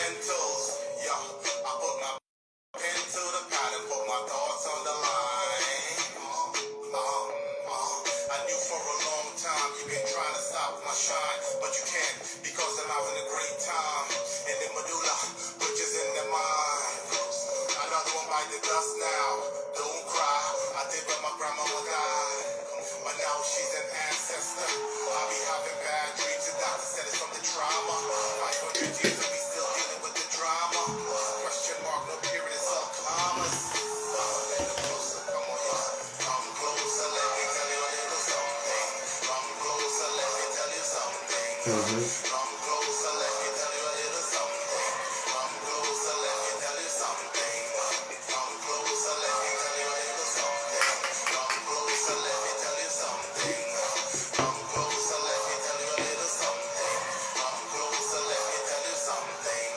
fundamentals. Yeah, I put my pen to the pad and put my thoughts on the line. I knew for a long time you've been trying to stop my shine, but you can't because I'm having a great time. In the medulla, which is in the mind. Another one by the dust now. Don't cry. I did when my grandmama died, but now she's an ancestor. I be having bad dreams. The doctor said it's from the trauma. 500 years and we still dealing with the drama. Question mark, no period, it's all commas. Come closer, come on, y'all. Come closer, let me tell you a little something. Come closer, let me tell you something. Come closer, let me tell you a little something. Come closer, let me tell you something. Come closer, let me tell you a little something. Come closer, let me tell you something. Come closer, let me tell you a little something. Come closer, let me tell you something.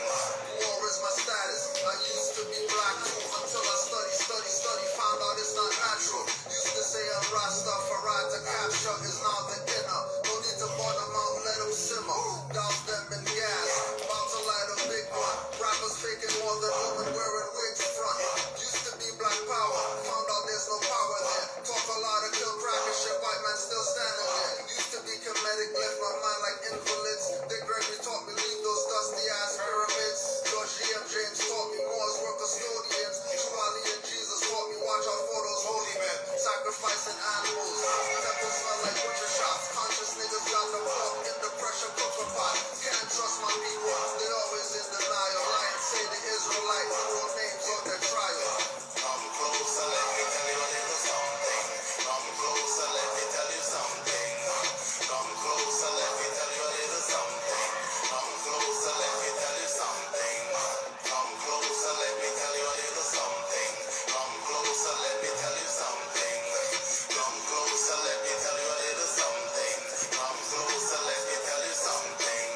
War is my status. I used to be black until I study, found out it's not natural. Used to say I'm Rastafari to capture is now the inner. No need to burn them out, let them simmer. Douse them in gas, about to light a big one. Rappers faking more than women wearing wigs front. Used to be black power, found out there's no power there. Talk a lot of kill crack and shit, white man still standing there. Used to be comedic, left my mind like invalids. Dick Gregory taught me leave those dusty ass pyramids. George G.M. James taught me Moors were custodians. Shwali and Jesus taught me watch out for those holy men. Sacrificing animals. Temples smell like butcher shops. Conscious niggas got the pork in the pressure cooker pot. Can't trust my people, they always in denial. Lions say the Israelites wrote names on their trial. Come closer, let me tell you a little something. Come closer, let me tell you something. Come closer, let me tell you a little something. Come closer, let me tell you something. Come closer, let me tell you a little something. Come closer, let me tell you something. Come closer, let me tell you a little something. Come closer, let me tell you something.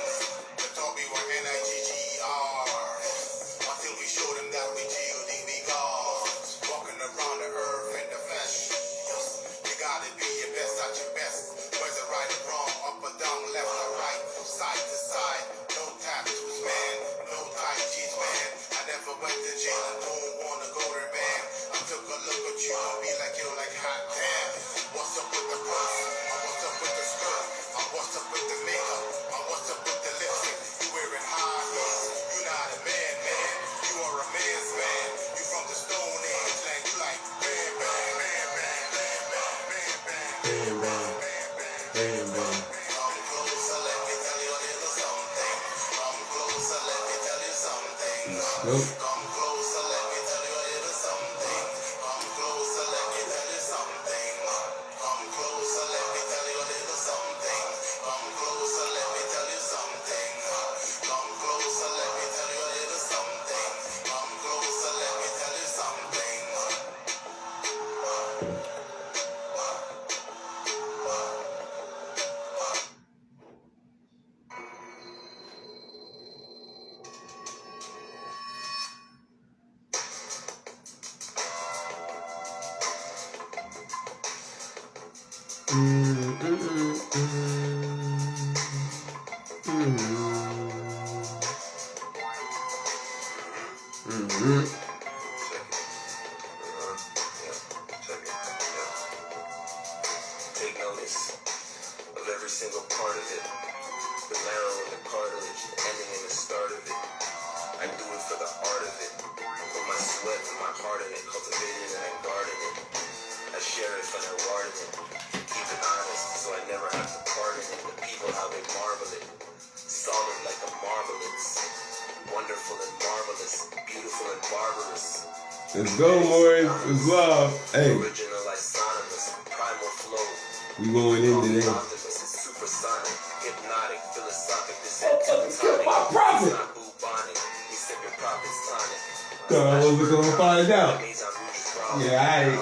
They taught me what NIGGER, until we showed them that we G.O.D. we gods. Walking around the earth in the flesh. You gotta be your best at your best. Where's the right or wrong? Up or down, left or right, side to side. No tattoos, man. No tight jeans, man. I never went to jail and don't wanna go there, man. I took a look at you and be like, you're like hot damn. What's up with the purse? What's up with the skirt? What's up with the makeup? What's up with the lipstick? You wearing high heels? You're not a man, man. You are a man's man. You from the Stone Age, like you like bam, bam, bam, bam, bam, bam, bam, bam, bam, bam. Come closer, let me tell you a little something. Come closer, let me tell you something. Come closer, let me tell you a little something. Come closer, let me tell you something. Come closer, let me tell you a little something. Come closer, let me tell you something. Come closer, let me tell you a little something. Come closer, let me tell you something. Take notice of every single part of it. The marrow and the cartilage, the ending and the start of it. I do it for the art of it. Put my sweat and my heart in it, cultivate it and I garden it. I share it and I warden it. Keep it honest, so I never have to pardon it. The people, how they marvel it. Solid like a marvelous. Wonderful and marvelous. Beautiful and barbarous. Let's go, boys. It's love. Hey. Original isonymous. Primal flow. We going in today. Supersonic, hypnotic, philosophic. This Kill my prophet. We sipping prophets tonic. Thought I wasn't gonna find out. Yeah,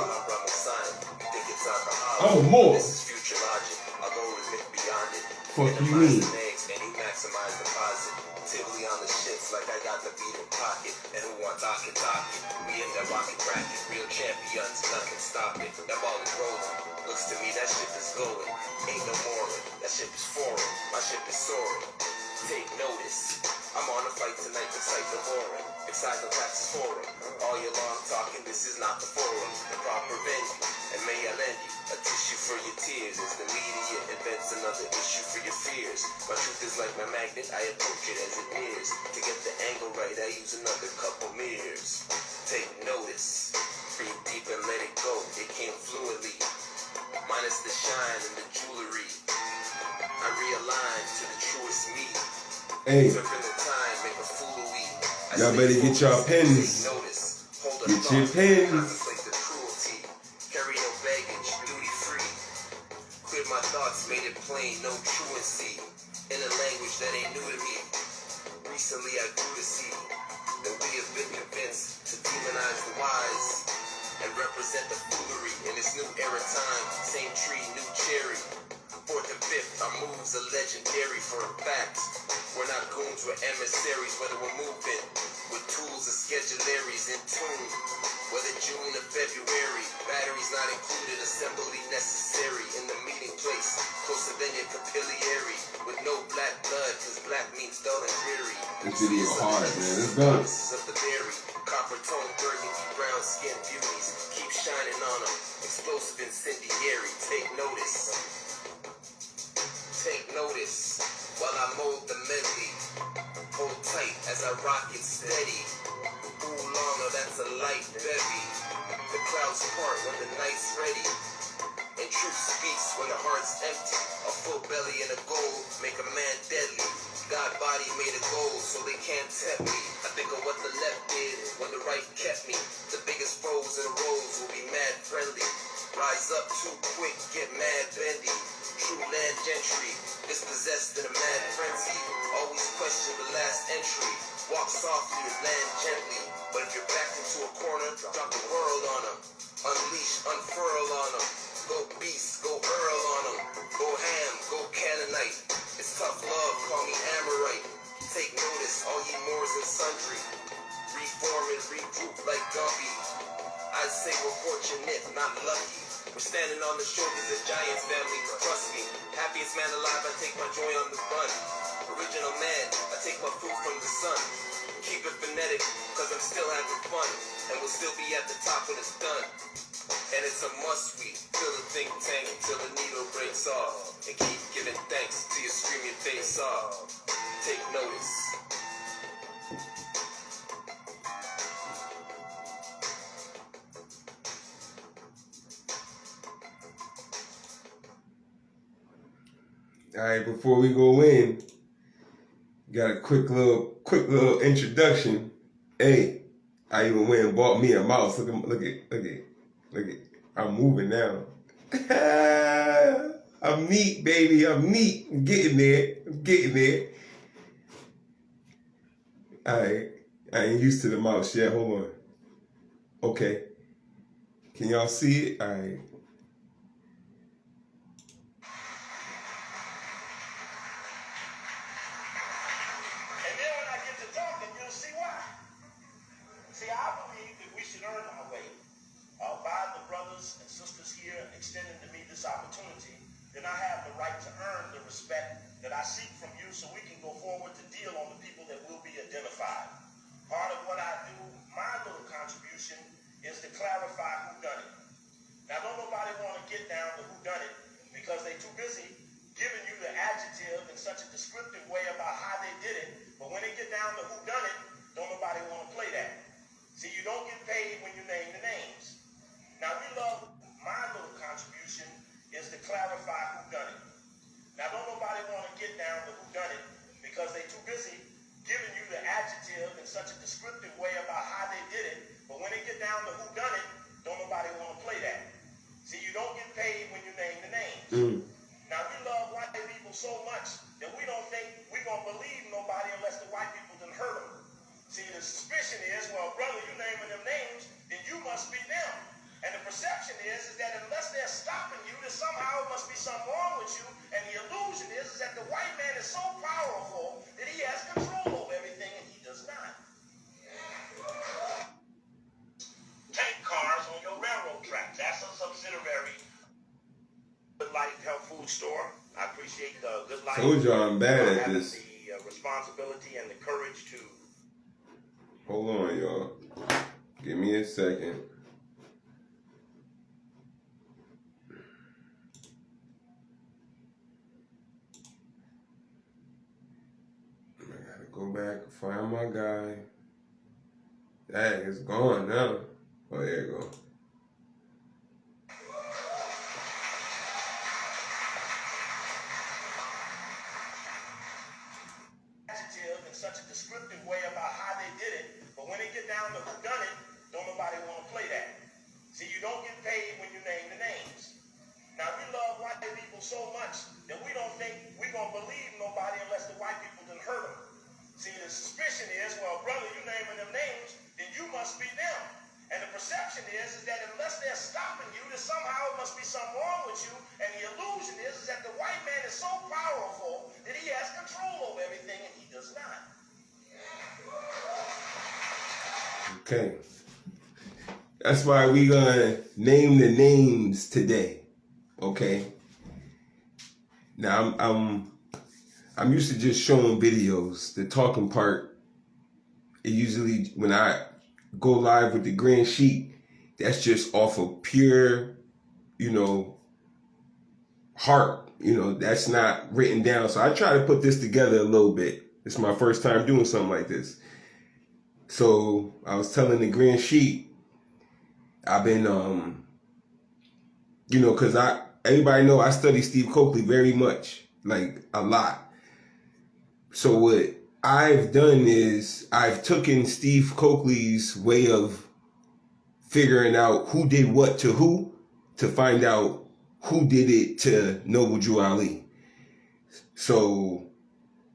oh, more. This is future logic. I'll go with it beyond it. Fuck you mean? And he maximize deposit. Tivoli on the shits like I got the beat in pocket. And who wants docket? We in that rocket bracket. Real champions, nothing stop it. That ball is rolling. Looks to me that ship is going. Ain't no more. That ship is foreign. My ship is soaring. Take notice. I'm on a fight tonight to cite the boring. Excite no taxes forum. All year long talking, this is not the forum. The proper venue. And may I lend you a tissue for your tears. As the media invents another issue for your fears. My truth is like my magnet, I approach it as it nears. To get the angle right, I use another couple mirrors. Take notice. Breathe deep and let it go. It came fluidly. Minus the shine and the jewelry. I realign to the truest me. Hey, Took in the time, make a fool of we. y'all better get y'all pens. Get your pens. Contemplate the cruelty. Carry no baggage, duty free. Cleared my thoughts, made it plain, no truancy. In a language that ain't new to me. Recently I grew to see that we have been convinced to demonize the wise and represent the foolery in this new era time. Same tree, new cherry. Fourth and fifth, our moves are legendary for a fact. We're not goons, we're emissaries, whether we're moving with tools or schedularies in tune. Whether June or February, batteries not included, assembly necessary in the meeting place, closer than your capillary, with no black blood, cause black means dull and dreary. This video hard, man. Let's go. Of the berry, copper tone, burgundy, brown skin beauties, keep shining on them. Explosive incendiary, take notice. Take notice while I mold the medley. Hold tight as I rock it steady. Ooh, longer, that's a light bevy. The clouds part when the night's ready. And truth speaks when the heart's empty. A full belly and a goal make a man deadly. God body made a goal so they can't tempt me. I think of what the left did when the right kept me. The biggest foes in the roads will be mad friendly. Rise up too quick, get mad bendy. True land gentry, dispossessed in a mad frenzy. Always question the last entry. Walk softly, land gently. But if you're backed into a corner, drop the world on them. Unleash, unfurl on them. Go beast, go earl on them. Go ham, go Canaanite. It's tough love, call me Amorite. Take notice, all ye Moors and sundry. Reform and regroup like Gumby. I'd say we're fortunate, not lucky. We're standing on the shoulders of giants, family, trust me. Happiest man alive, I take my joy on the run. Original man, I take my food from the sun. Keep it phonetic, cause I'm still having fun. And we'll still be at the top when it's done. And it's a must-read, fill the think tank till the needle breaks off. And keep giving thanks till you scream your face off. Take notice. All right, before we go in, got a quick little introduction. Hey, I even went and bought me a mouse. Look at. I'm moving now. I'm neat, baby. I'm neat. I'm getting there. All right, I ain't used to the mouse yet. Hold on. Okay, can y'all see it? All right. Extending to me this opportunity, then I have the right to earn the respect that I seek from you so we can go forward to deal on the people that will be identified. Part of what I do, my little contribution, is to clarify who done it. Now, don't nobody want to get down to who done it because they too busy giving you the adjective in such a descriptive way about how they did it, but when they get down to who done it, don't nobody want to play that. See, you don't get paid when you name the names. Now, we love my little contribution is to clarify who done it. Now, don't nobody want to get down to who done it because they too busy giving you the adjective in such a descriptive way about how they did it, but when they get down to who done it, don't nobody want to play that. See, you don't get paid when you name the names. Now, we love white people so much that we don't think we're going to believe nobody unless the white people done hurt them. See, the suspicion is, well, brother, you naming them names, then you must be them. And the perception is that unless they're stopping you, then somehow it must be something wrong with you. And the illusion is that the white man is so powerful that he has control over everything, and he does not. Tank cars on your railroad tracks. That's a subsidiary. Good Life Health Food Store. I appreciate the Good Life. Told y'all I'm bad at having this. the responsibility and the courage Hold on, y'all. Give me a second. I gotta go back and find my guy. Dang, it's gone now. Oh, there you go. In such a descriptive way about how they did it, but when they get down to who done it, don't nobody want to play that. See, you don't get paid when you name the names. Now, we love white people so much that we don't think we're going to believe nobody unless the white people done hurt them. See, the suspicion is, well, brother, you naming them names, then you must be them. And the perception is that unless they're stopping you, that somehow it must be something wrong with you. And the illusion is that the white man is so powerful that he has control over everything, and he does not. Okay. That's why we gonna name the names today. Okay. Now I'm used to just showing videos. The talking part, it usually when I go live with the grand sheet, that's just off of pure, heart. That's not written down. So I try to put this together a little bit. It's my first time doing something like this. So I was telling the grand sheet, I've been, because everybody know I study Steve Coakley very much, like a lot. So what I've done is I've taken Steve Coakley's way of figuring out who did what to who to find out who did it to Noble Drew Ali. So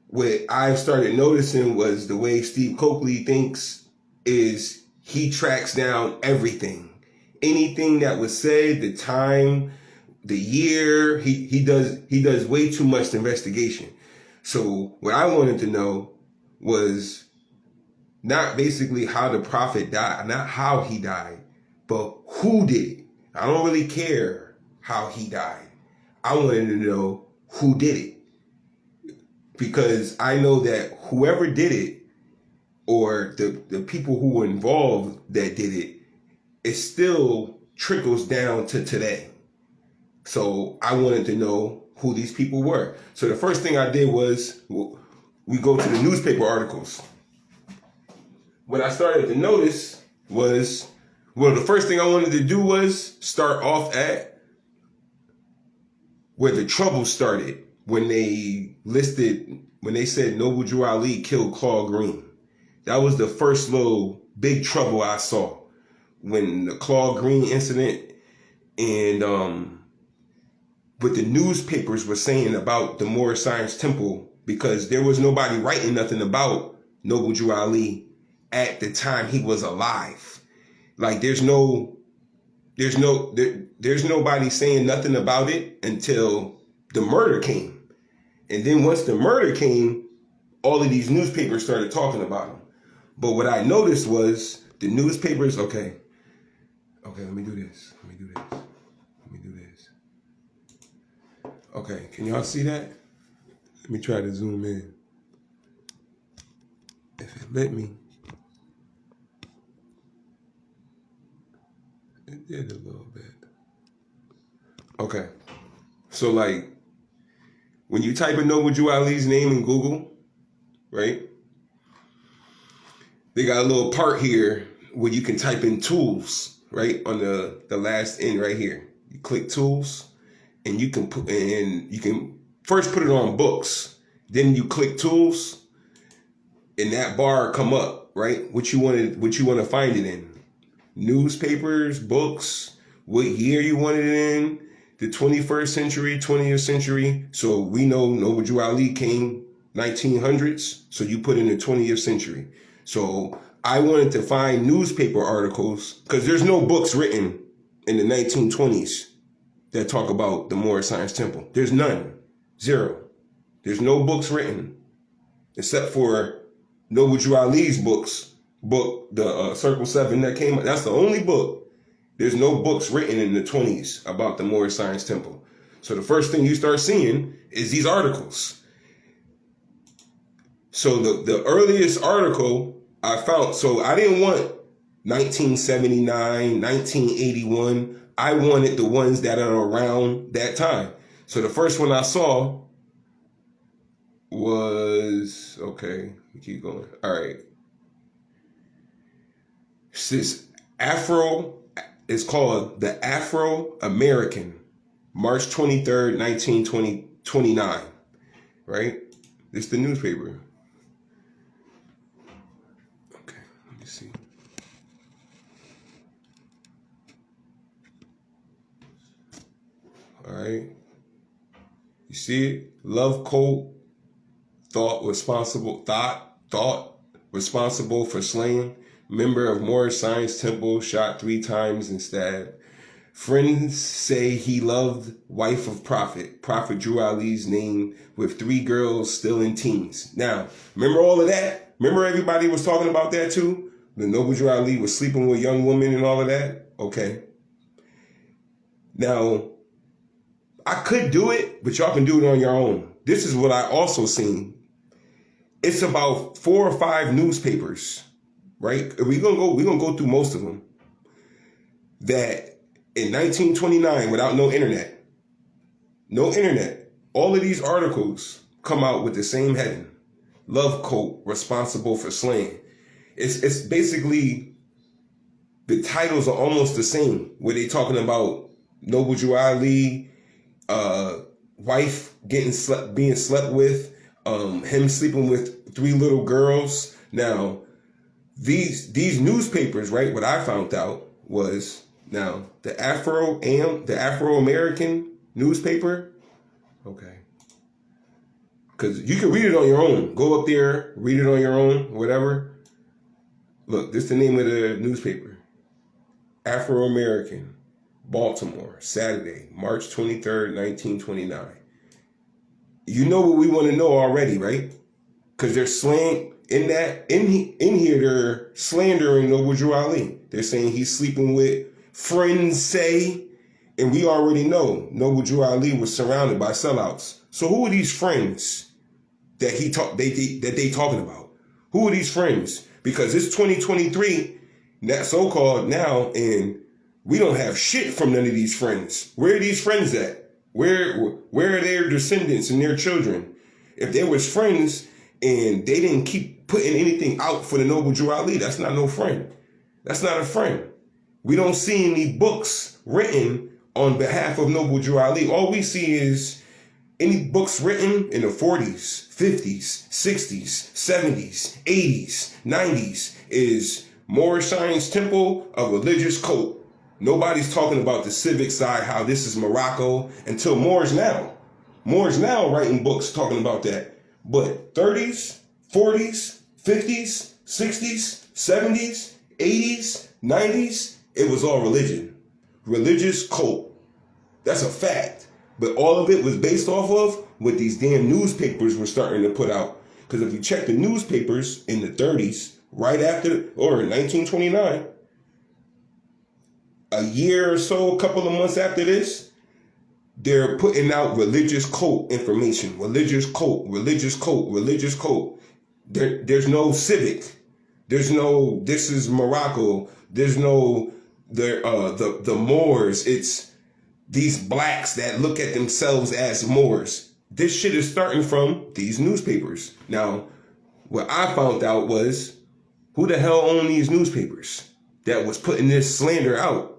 what I've started noticing was the way Steve Coakley thinks is he tracks down everything. Anything that was said, the time, the year, he does way too much investigation. So what I wanted to know was not basically how the prophet died, not how he died, but who did it. I don't really care how he died. I wanted to know who did it. Because I know that whoever did it, or the people who were involved that did it, it still trickles down to today. So I wanted to know who these people were. So the first thing I did was we go to the newspaper articles. What I started to notice was, the first thing I wanted to do was start off at where the trouble started when they said Noble Drew Ali killed Claude Green. That was the first little big trouble I saw when the Claude Green incident and what the newspapers were saying about the Moorish Science Temple, because there was nobody writing nothing about Noble Drew Ali at the time he was alive. Like there's nobody saying nothing about it until the murder came. And then once the murder came, all of these newspapers started talking about him. But what I noticed was the newspapers, okay, let me do this. Okay, can y'all see that? Let me try to zoom in. If it let me. It did a little bit. Okay. So like, when you type in Noble Drew Ali's name in Google, right? They got a little part here where you can type in tools, right? On the last end right here. You click tools and you can first put it on books. Then you click tools and that bar come up, right? What you want to find it in. Newspapers, books, what year you want it in, the 21st century, 20th century. So we know Noble Drew Ali came 1900s. So you put in the 20th century. So I wanted to find newspaper articles because there's no books written in the 1920s that talk about the Moorish Science Temple. There's none. Zero. There's no books written except for Noble Drew Ali's book, the Circle 7 that came. That's the only book. There's no books written in the 20s about the Moorish Science Temple. So the first thing you start seeing is these articles. So the earliest article So I didn't want 1979, 1981. I wanted the ones that are around that time. So the first one I saw was, okay, we keep going. All right. This Afro is called the Afro-American, March 23rd, 1929, right? It's the newspaper. Okay, let me see. All right. You see it? Love Coat, thought responsible for slaying. Member of Moorish Science Temple, shot 3 times and stabbed. Friends say he loved wife of Prophet. Prophet Drew Ali's name with 3 girls still in teens. Now, remember all of that? Remember everybody was talking about that too? The Noble Drew Ali was sleeping with young women and all of that? Okay. Now, I could do it, but y'all can do it on your own. This is what I also seen. It's about 4 or 5 newspapers, right? We're gonna go through most of them. That in 1929, without no internet, all of these articles come out with the same heading: Love Coat, responsible for slaying. It's basically, the titles are almost the same. Where they talking about Noble Drew Ali, wife being slept with, him sleeping with 3 little girls. Now, these newspapers, right? What I found out was, now the Afro-American newspaper, okay, because you can read it on your own. Go up there, read it on your own, whatever. Look, this is the name of the newspaper: Afro-American, Baltimore, Saturday, March 23rd, 1929. You know what we want to know already, right? Because they're slaying in here. They're slandering Noble Drew Ali. They're saying he's sleeping with friends say, and we already know Noble Drew Ali was surrounded by sellouts. So who are these friends that they talking about? Who are these friends? Because it's 2023, that so-called now, and we don't have shit from none of these friends. Where are these friends at? Where are their descendants and their children? If there was friends and they didn't keep putting anything out for the Noble Drew Ali, that's not no friend. That's not a friend. We don't see any books written on behalf of Noble Drew Ali. All we see is any books written in the 40s, 50s, 60s, 70s, 80s, 90s is Moorish Science Temple, a religious cult. Nobody's talking about the civic side, how this is Morocco, until Moors now. Moors now writing books talking about that. But 30s, 40s, 50s, 60s, 70s, 80s, 90s, it was all religion. Religious cult. That's a fact. But all of it was based off of what these damn newspapers were starting to put out. Because if you check the newspapers in the 30s, right after, or in 1929, a year or so, a couple of months after this, they're putting out religious cult information. Religious cult, religious cult, religious cult. There's no civic. There's no, this is Morocco. There's no, the Moors. It's these blacks that look at themselves as Moors. This shit is starting from these newspapers. Now, what I found out was, who the hell owned these newspapers that was putting this slander out?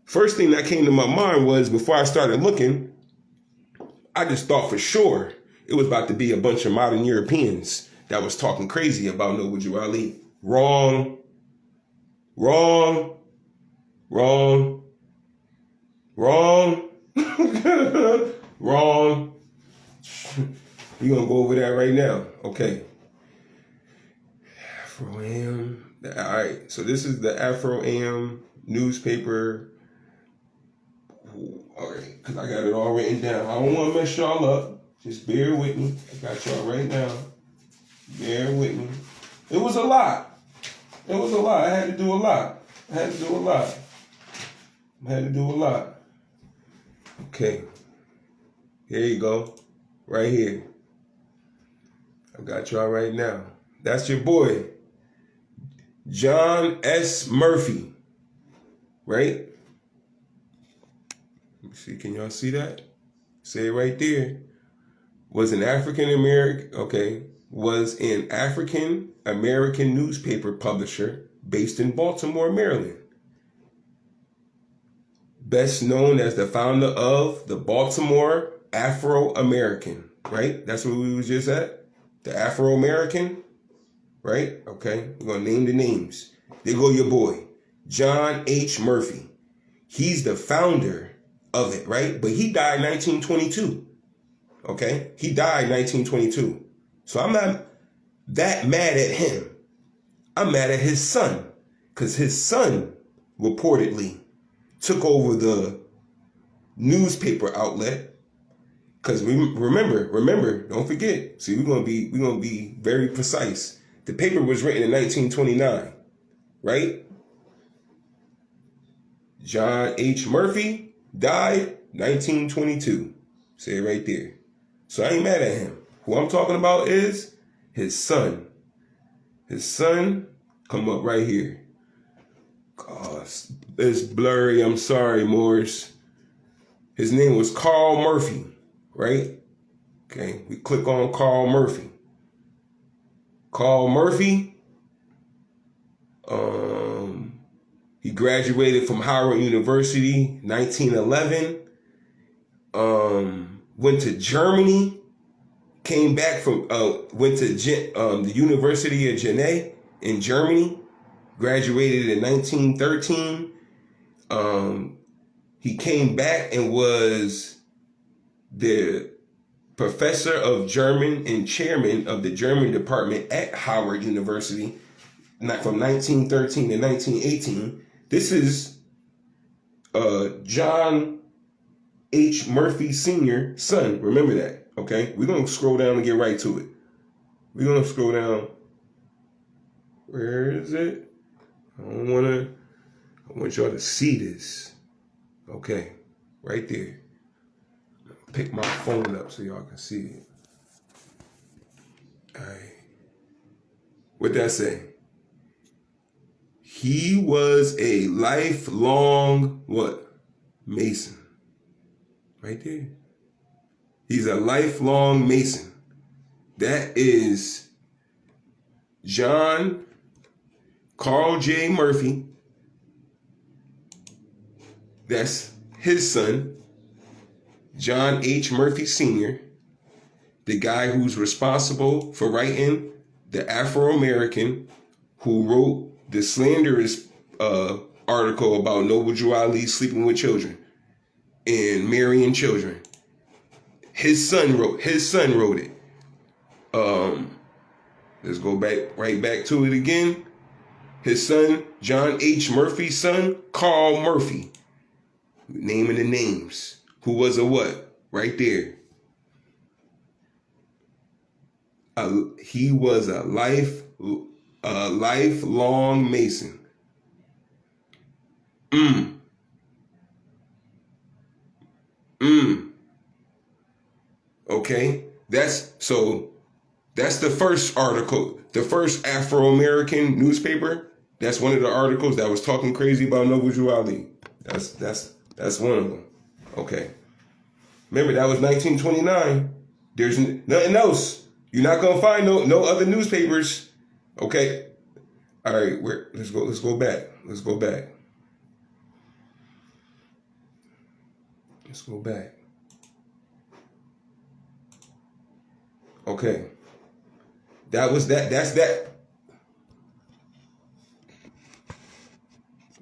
First thing that came to my mind was, before I started looking, I just thought for sure it was about to be a bunch of modern Europeans that was talking crazy about Noble Drew Ali. Wrong. Wrong. Wrong. Wrong. Wrong. We're going to go over that right now. Okay. Afro-Am. All right. So this is the Afro-Am newspaper. All right. Because I got it all written down. I don't want to mess y'all up. Just bear with me. I got y'all right now. Bear with me. It was a lot. It was a lot. I had to do a lot. Okay. Here you go. Right here. I got y'all right now. That's your boy. John S. Murphy, right? Let me see, can y'all see that? Say it right there. Was an African American newspaper publisher based in Baltimore, Maryland. Best known as the founder of the Baltimore Afro-American, right? That's where we was just at. The Afro-American, right? Okay, we're going to name the names. There go your boy, John H. Murphy. He's the founder of it, right? But he died in 1922. Okay? He died in 1922. So I'm not that mad at him. I'm mad at his son. Because his son reportedly took over the newspaper outlet. Because remember, don't forget. See, we're gonna be very precise. The paper was written in 1929, right? John H. Murphy died 1922. Say it right there. So I ain't mad at him. Who I'm talking about is his son. His son come up right here. God, it's blurry. I'm sorry, Morris. His name was Carl Murphy, right? Okay, we click on Carl Murphy. Carl Murphy, he graduated from Howard University, 1911. Went to Germany, came back from, went to the University of Jena in Germany, graduated in 1913. He came back and was the professor of German and chairman of the German department at Howard University, from 1913 to 1918. This is John H. Murphy Sr.'s son. Remember that, okay? We're going to scroll down and get right to it. We're going to scroll down. Where is it? I want y'all to see this. Okay, right there. Pick my phone up so y'all can see it. All right. What'd that say? He was a lifelong, what? Mason. Right there. He's a lifelong Mason. That is John Carl J. Murphy. That's his son, John H. Murphy Sr., the guy who's responsible for writing the Afro-American, who wrote the slanderous article about Noble Drew Ali sleeping with children and marrying children. His son wrote it. Let's go right back to it again. His son, John H. Murphy's son, Carl Murphy. Naming the names. Who was a what? Right there. He was a lifelong Mason. Okay, that's the first article, the first Afro-American newspaper. That's one of the articles that was talking crazy about Noble Drew Ali. That's one of them. Okay. Remember, that was 1929. There's nothing else. You're not gonna find no other newspapers. Okay. All right. Let's go back. Let's go back. Okay. That was that. That's that.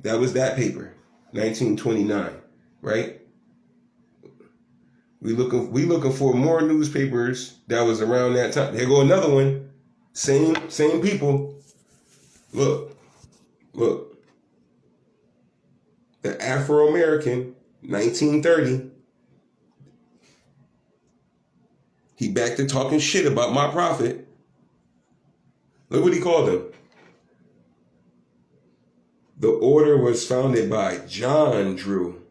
That was that paper, 1929, right? We looking for more newspapers that was around that time. There go another one. Same people. Look. The Afro-American, 1930. He back to talking shit about my prophet. Look what he called him. The order was founded by John Drew,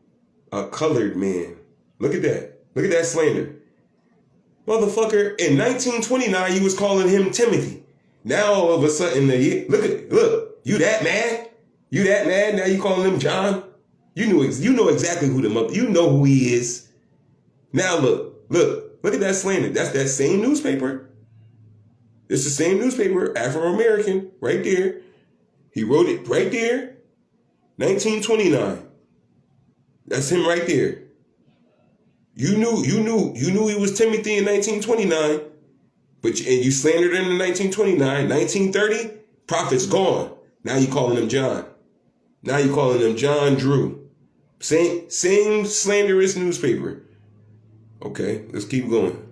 a colored man. Look at that. Look at that slander. Motherfucker, in 1929, you was calling him Timothy. Now, all of a sudden, look. You that mad? You that mad? Now you calling him John? You know exactly who you know who he is. Now look at that slander. That's that same newspaper. It's the same newspaper, Afro-American, right there. He wrote it right there, 1929. That's him right there. You knew he was Timothy in 1929, and you slandered him in 1929. 1930, prophet's gone. Now you calling him John. Now you calling him John Drew. Same slanderous newspaper. Okay, let's keep going.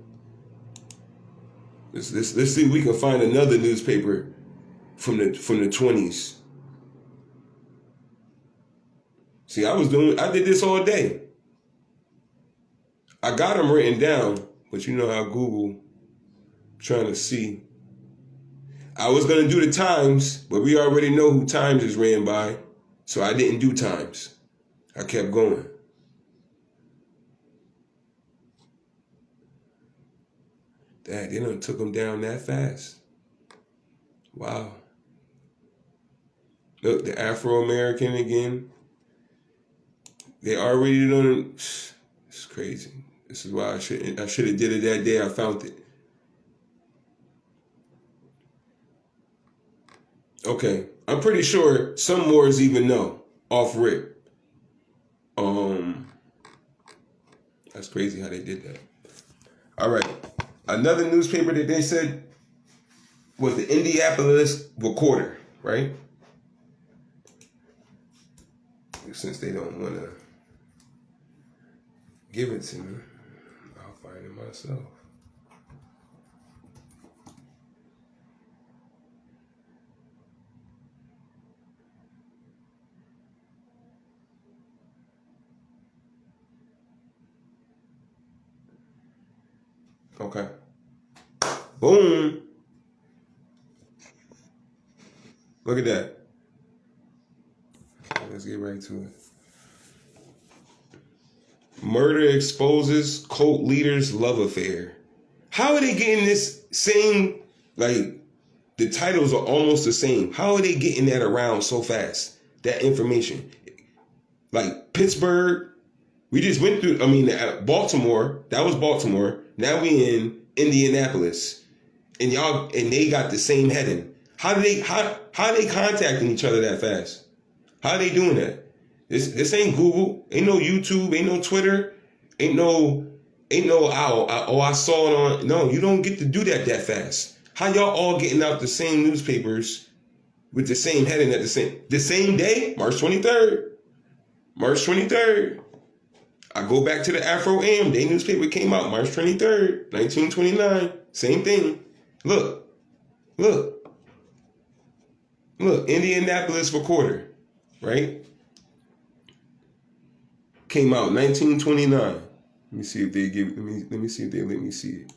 Let's see if we can find another newspaper from the 20s. See, I did this all day. I got them written down, but you know how Google trying to see. I was going to do the times, but we already know who Times is ran by, so I didn't do Times. I kept going. Dad, they done took them down that fast. Wow. Look, the Afro-American again. They already done. It's crazy. This is why I should have did it that day I found it. Okay, I'm pretty sure some Moors even know off rip. That's crazy how they did that. All right, another newspaper that they said was the Indianapolis Recorder, right? Since they don't want to give it to me, I'll find it myself. Okay. Boom. Look at that. Okay, let's get right to it. Murder exposes cult leader's love affair. How are they getting this same, like, the titles are almost the same. How are they getting that around so fast? That information. Like, Pittsburgh, we just went through, Baltimore, that was Baltimore. Now we in Indianapolis. And they got the same heading. How are they contacting each other that fast? How are they doing that? This ain't Google, ain't no YouTube, ain't no Twitter, ain't no I saw it on. No, you don't get to do that fast. How y'all all getting out the same newspapers with the same heading at the same day? March 23rd. March 23rd. I go back to the Afro AM. Day newspaper came out March 23rd, 1929. Same thing. Look. Indianapolis Recorder, right? Came out 1929. Let me see if they let me see if they let me see it.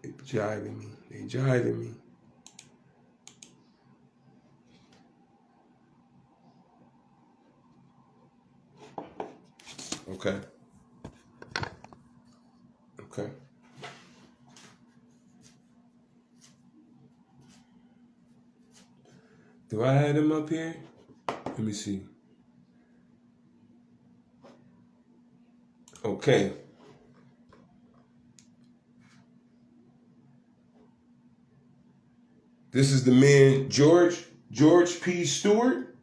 They jiving me. Okay. Do I have them up here? Let me see. Okay. This is the man George P. Stewart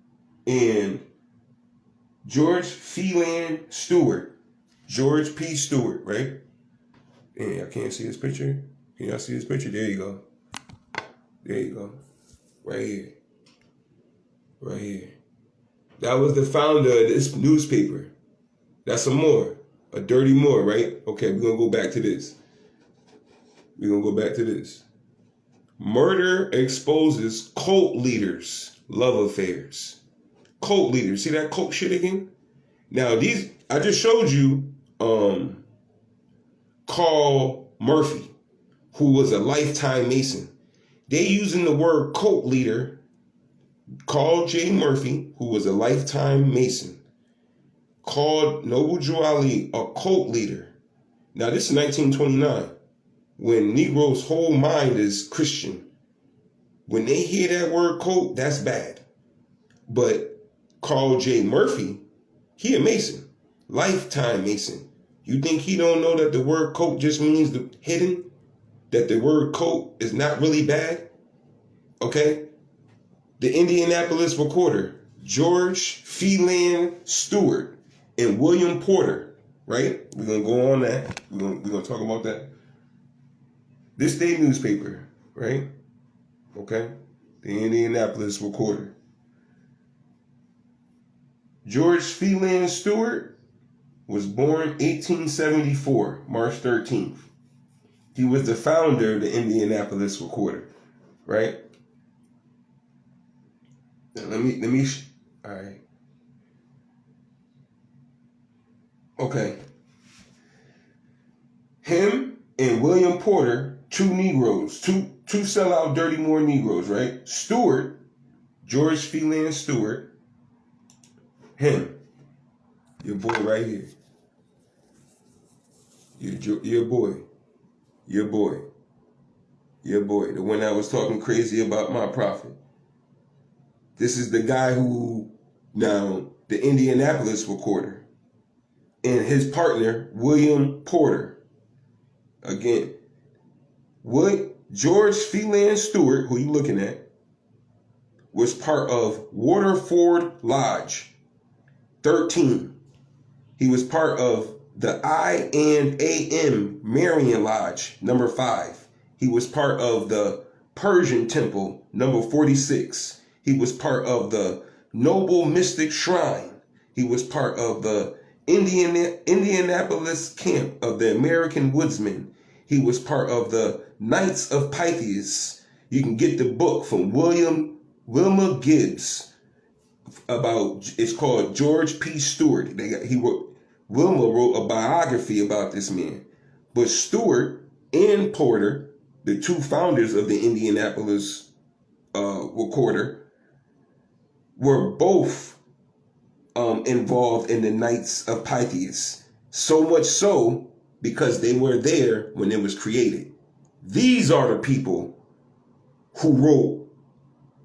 and George Phelan Stewart. George P. Stewart, right? And I can't see his picture. Can y'all see his picture? There you go. Right here. That was the founder of this newspaper. That's a Moor. A dirty Moor, right? Okay, we're going to go back to this. Murder exposes cult leaders' love affairs. Cult leaders. See that cult shit again? Now, I just showed you Carl Murphy, who was a lifetime Mason. They using the word cult leader. Carl J. Murphy, who was a lifetime Mason, called Noble Drew Ali a cult leader. Now, this is 1929. when Negroes' whole mind is Christian, when they hear that word cult, that's bad. But Carl J. Murphy, he a Mason, lifetime Mason. You think he don't know that the word cult just means the hidden? That the word cult is not really bad? Okay? The Indianapolis Recorder, George Phelan Stewart and William Porter, right? We're going to go on that. We're going to talk about that. This day newspaper, right? Okay? The Indianapolis Recorder. George Phelan Stewart was born 1874, March 13th. He was the founder of the Indianapolis Recorder, right? Let me, all right. Okay. Him and William Porter, two Negroes, two sellout dirty more Negroes, right? Stewart, George Phelan Stewart, him, your boy right here. Your boy, the one that was talking crazy about my prophet. This is the guy who, now, the Indianapolis Recorder, and his partner, William Porter. Again, George Phelan Stewart, who you looking at, was part of Waterford Lodge 13. He was part of the I&AM Marian Lodge, number 5. He was part of the Persian Temple, number 46. He was part of the Noble Mystic Shrine. He was part of the Indianapolis Camp of the American Woodsmen. He was part of the Knights of Pythias. You can get the book from Wilma Gibbs about, it's called George P. Stewart. Wilma wrote a biography about this man. But Stewart and Porter, the two founders of the Indianapolis Recorder, were both involved in the Knights of Pythias. So much so because they were there when it was created. These are the people who wrote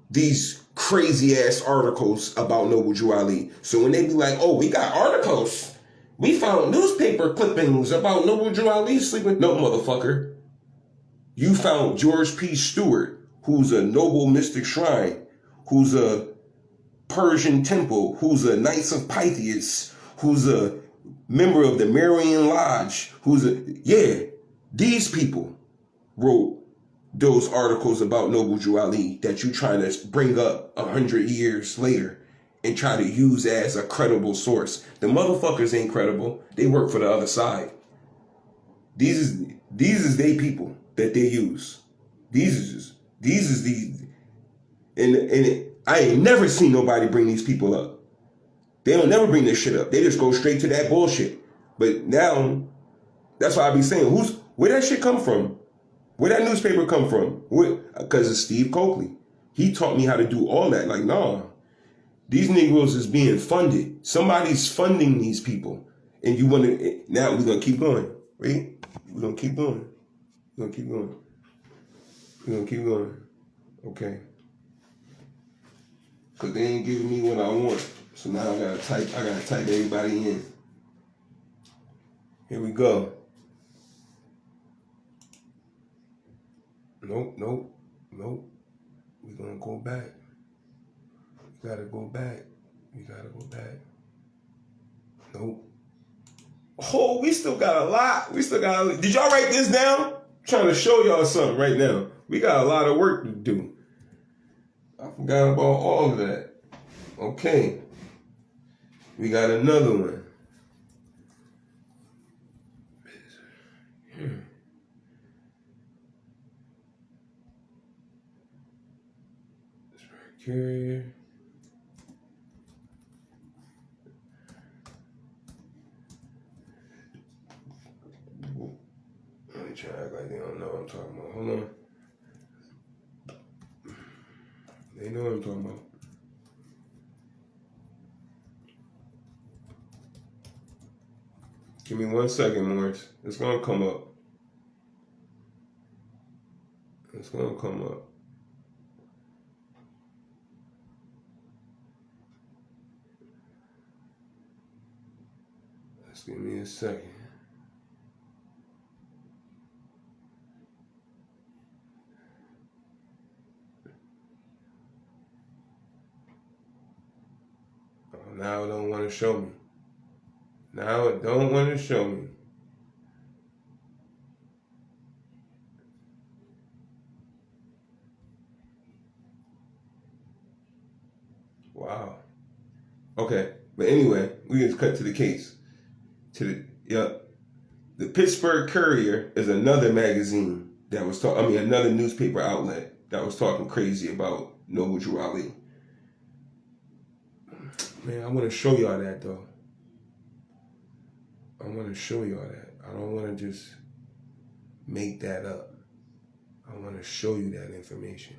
these crazy ass articles about Noble Drew Ali. So when they be like, oh, we got articles, we found newspaper clippings about Noble Drew Ali sleeping. No, motherfucker. You found George P. Stewart, who's a Noble Mystic Shrine, who's a Persian Temple, who's a Knights of Pythias, who's a member of the Marian Lodge, these people wrote those articles about Noble Drew Ali that you trying to bring up 100 years later and try to use as a credible source. The motherfuckers ain't credible. They work for the other side. These is they people that they use. I ain't never seen nobody bring these people up. They don't never bring this shit up. They just go straight to that bullshit. But now, that's why I be saying, where that shit come from? Where that newspaper come from? Because it's Steve Coakley. He taught me how to do all that. Like, nah, these Negroes is being funded. Somebody's funding these people. And you want to, now we're going to keep going. Right? We're going to keep going. We're going to keep going. We're going to keep going. Okay. Because they ain't giving me what I want. So now I gotta type everybody in. Here we go. Nope. We're gonna go back. We gotta go back. Nope. Oh, we still got a lot. Did y'all write this down? I'm trying to show y'all something right now. We got a lot of work to do. I forgot about all of that. Okay. We got another one. Okay. Let me try to act like they don't know what I'm talking about. Hold on. They know what I'm talking about. Give me 1 second, Morris. It's gonna come up. It's gonna come up. Just give me a second. Oh, now it don't want to show me. Now it don't want to show me. Wow. Okay, but anyway, we just cut to the case. The Pittsburgh Courier is another magazine that was another newspaper outlet that was talking crazy about Noble Drew Ali. Man, I want to show y'all that though. I want to show y'all that. I don't want to just make that up. I want to show you that information.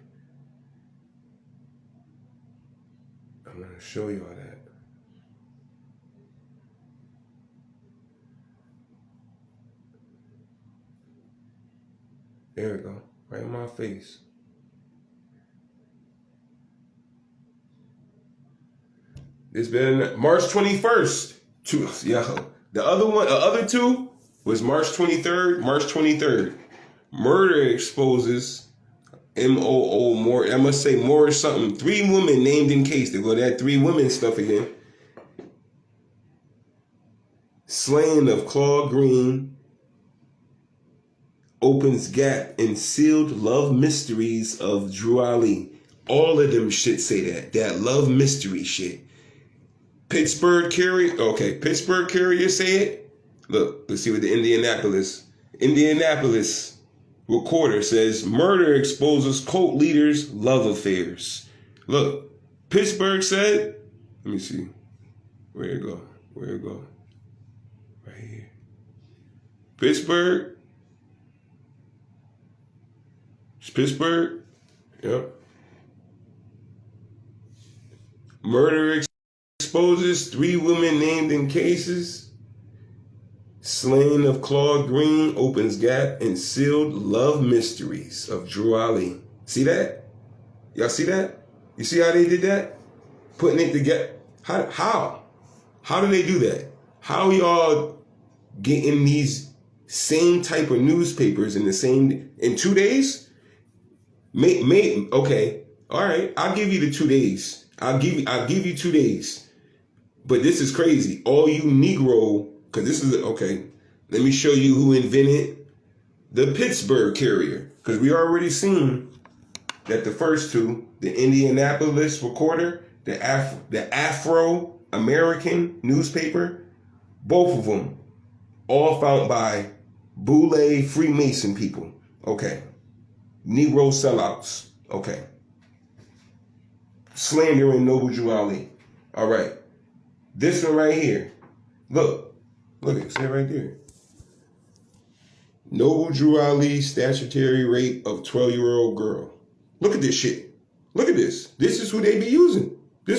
I'm going to show y'all that. There we go. Right in my face. It's been March 21st. The other two was March 23rd. March 23rd. Murder exposes MOO more. I must say more or something. 3 women named in case. They go to that 3 women stuff again. Slaying of Claude Green opens gap in sealed love mysteries of Drew Ali. All of them shit say that. That love mystery shit. Pittsburgh Courier. Okay, Pittsburgh Courier say it. Look, let's see what the Indianapolis Recorder says. Murder exposes cult leaders' love affairs. Look, Pittsburgh said. Let me see. Where it go? Right here. Pittsburgh. It's Pittsburgh. Yep. Murder exposes 3 women named in cases. Slaying of Claude Green opens gap in sealed love mysteries of Drew Ali. See that? Y'all see that? You see how they did that? Putting it together. How? How do they do that? How y'all getting these same type of newspapers in 2 days? Okay. All right. I'll give you the 2 days. I'll give you 2 days. But this is crazy. All you Negro, because this is, okay, let me show you who invented the Pittsburgh Courier. Because we already seen that the first 2, the Indianapolis Recorder, the Afro-American newspaper, both of them, all found by Boule Freemason people. Okay. Negro sellouts. Okay. Slandering Noble Drew Ali. All right. This one right here. Look it. Say it right there. Noble Drew Ali statutory rape of 12-year-old girl. Look at this shit. Look at this. This is who they be using. We're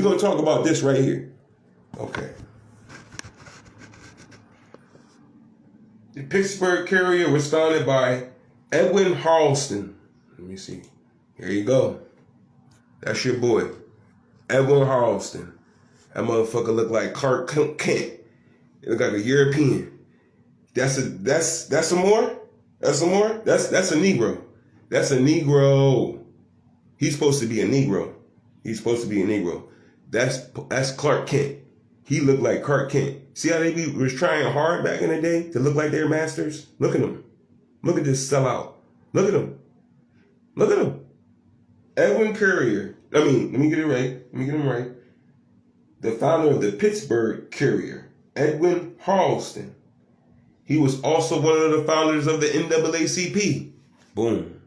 going to talk about this right here. Okay. The Pittsburgh Courier was founded by Edwin Harleston. Let me see. Here you go. That's your boy, Edwin Harleston. That motherfucker look like Clark Kent. He look like a European. That's a more? That's a Negro. That's a Negro. He's supposed to be a Negro. That's Clark Kent. He looked like Clark Kent. See how they was trying hard back in the day to look like their masters? Look at them. Look at this sellout. Look at them. Edwin Courier. Let me get it right. The founder of the Pittsburgh Courier, Edwin Harleston. He was also one of the founders of the NAACP. Boom.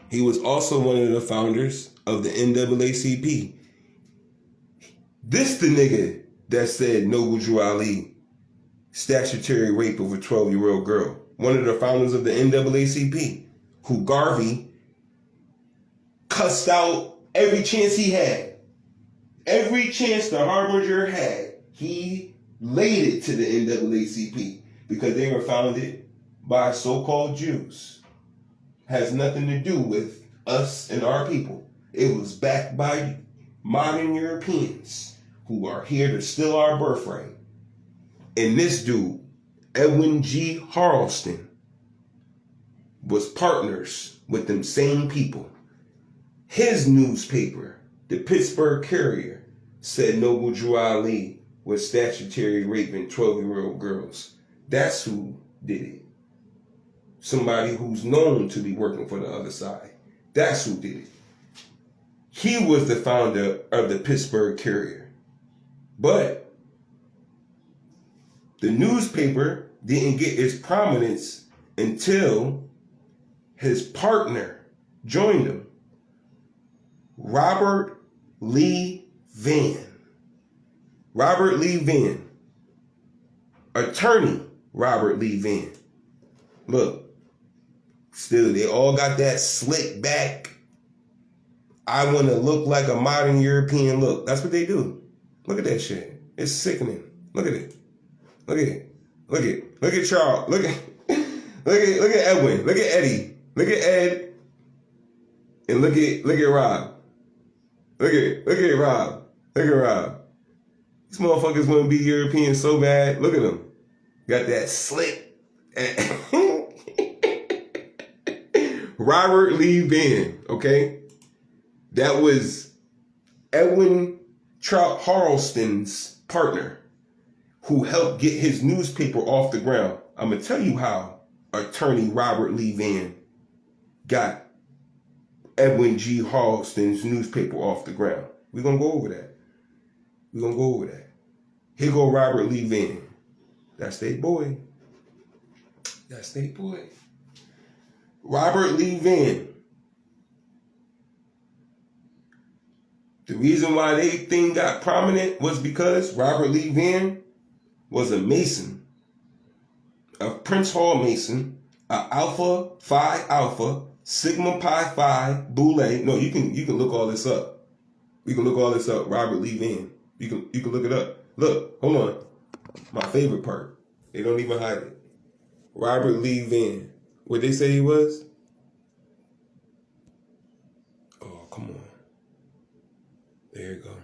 He was also one of the founders of the NAACP. This the nigga that said Noble Drew Ali statutory rape of a 12-year-old girl. One of the founders of the NAACP, who Garvey cussed out every chance he had. Every chance the Harbinger had, he laid it to the NAACP because they were founded by so-called Jews has nothing to do with us and our people. It was backed by modern Europeans who are here to steal our birthright. And this dude, Edwin G. Harleston, was partners with them same people. His newspaper, the Pittsburgh Courier, said Noble Drew Ali was statutory raping 12-year-old girls. That's who did it. Somebody who's known to be working for the other side. That's who did it. He was the founder of the Pittsburgh Courier. But the newspaper didn't get its prominence until his partner joined him, Robert Lee Vann. Robert Lee Vann. Attorney Robert Lee Vann. Look, still, they all got that slick back, I want to look like a modern European look. That's what they do. Look at that shit. It's sickening. Look at it. Look at it. Look at it. Look at Charles. Look at Edwin. Look at Eddie. Look at Ed. And look at Rob. Look at Rob. Look at Rob. These motherfuckers want to be European so bad. Look at them. Got that slick. Robert Lee Vann, okay? That was Edwin Harleston's partner who helped get his newspaper off the ground. I'm going to tell you how attorney Robert Lee Vann got Edwin G. Harleston's newspaper off the ground. We're going to go over that. Here go Robert Lee Vann. That's their boy. Robert Lee Vann. The reason why they thing got prominent was because Robert Lee Vann was a Mason, a Prince Hall Mason, a Alpha Phi Alpha, Sigma Pi Phi, Boule. No, you can look all this up. We can look all this up. Robert Lee Vann. You can look it up. Look, hold on. My favorite part. They don't even hide it. Robert Lee Vann. What they say he was? Oh, come on. There you go.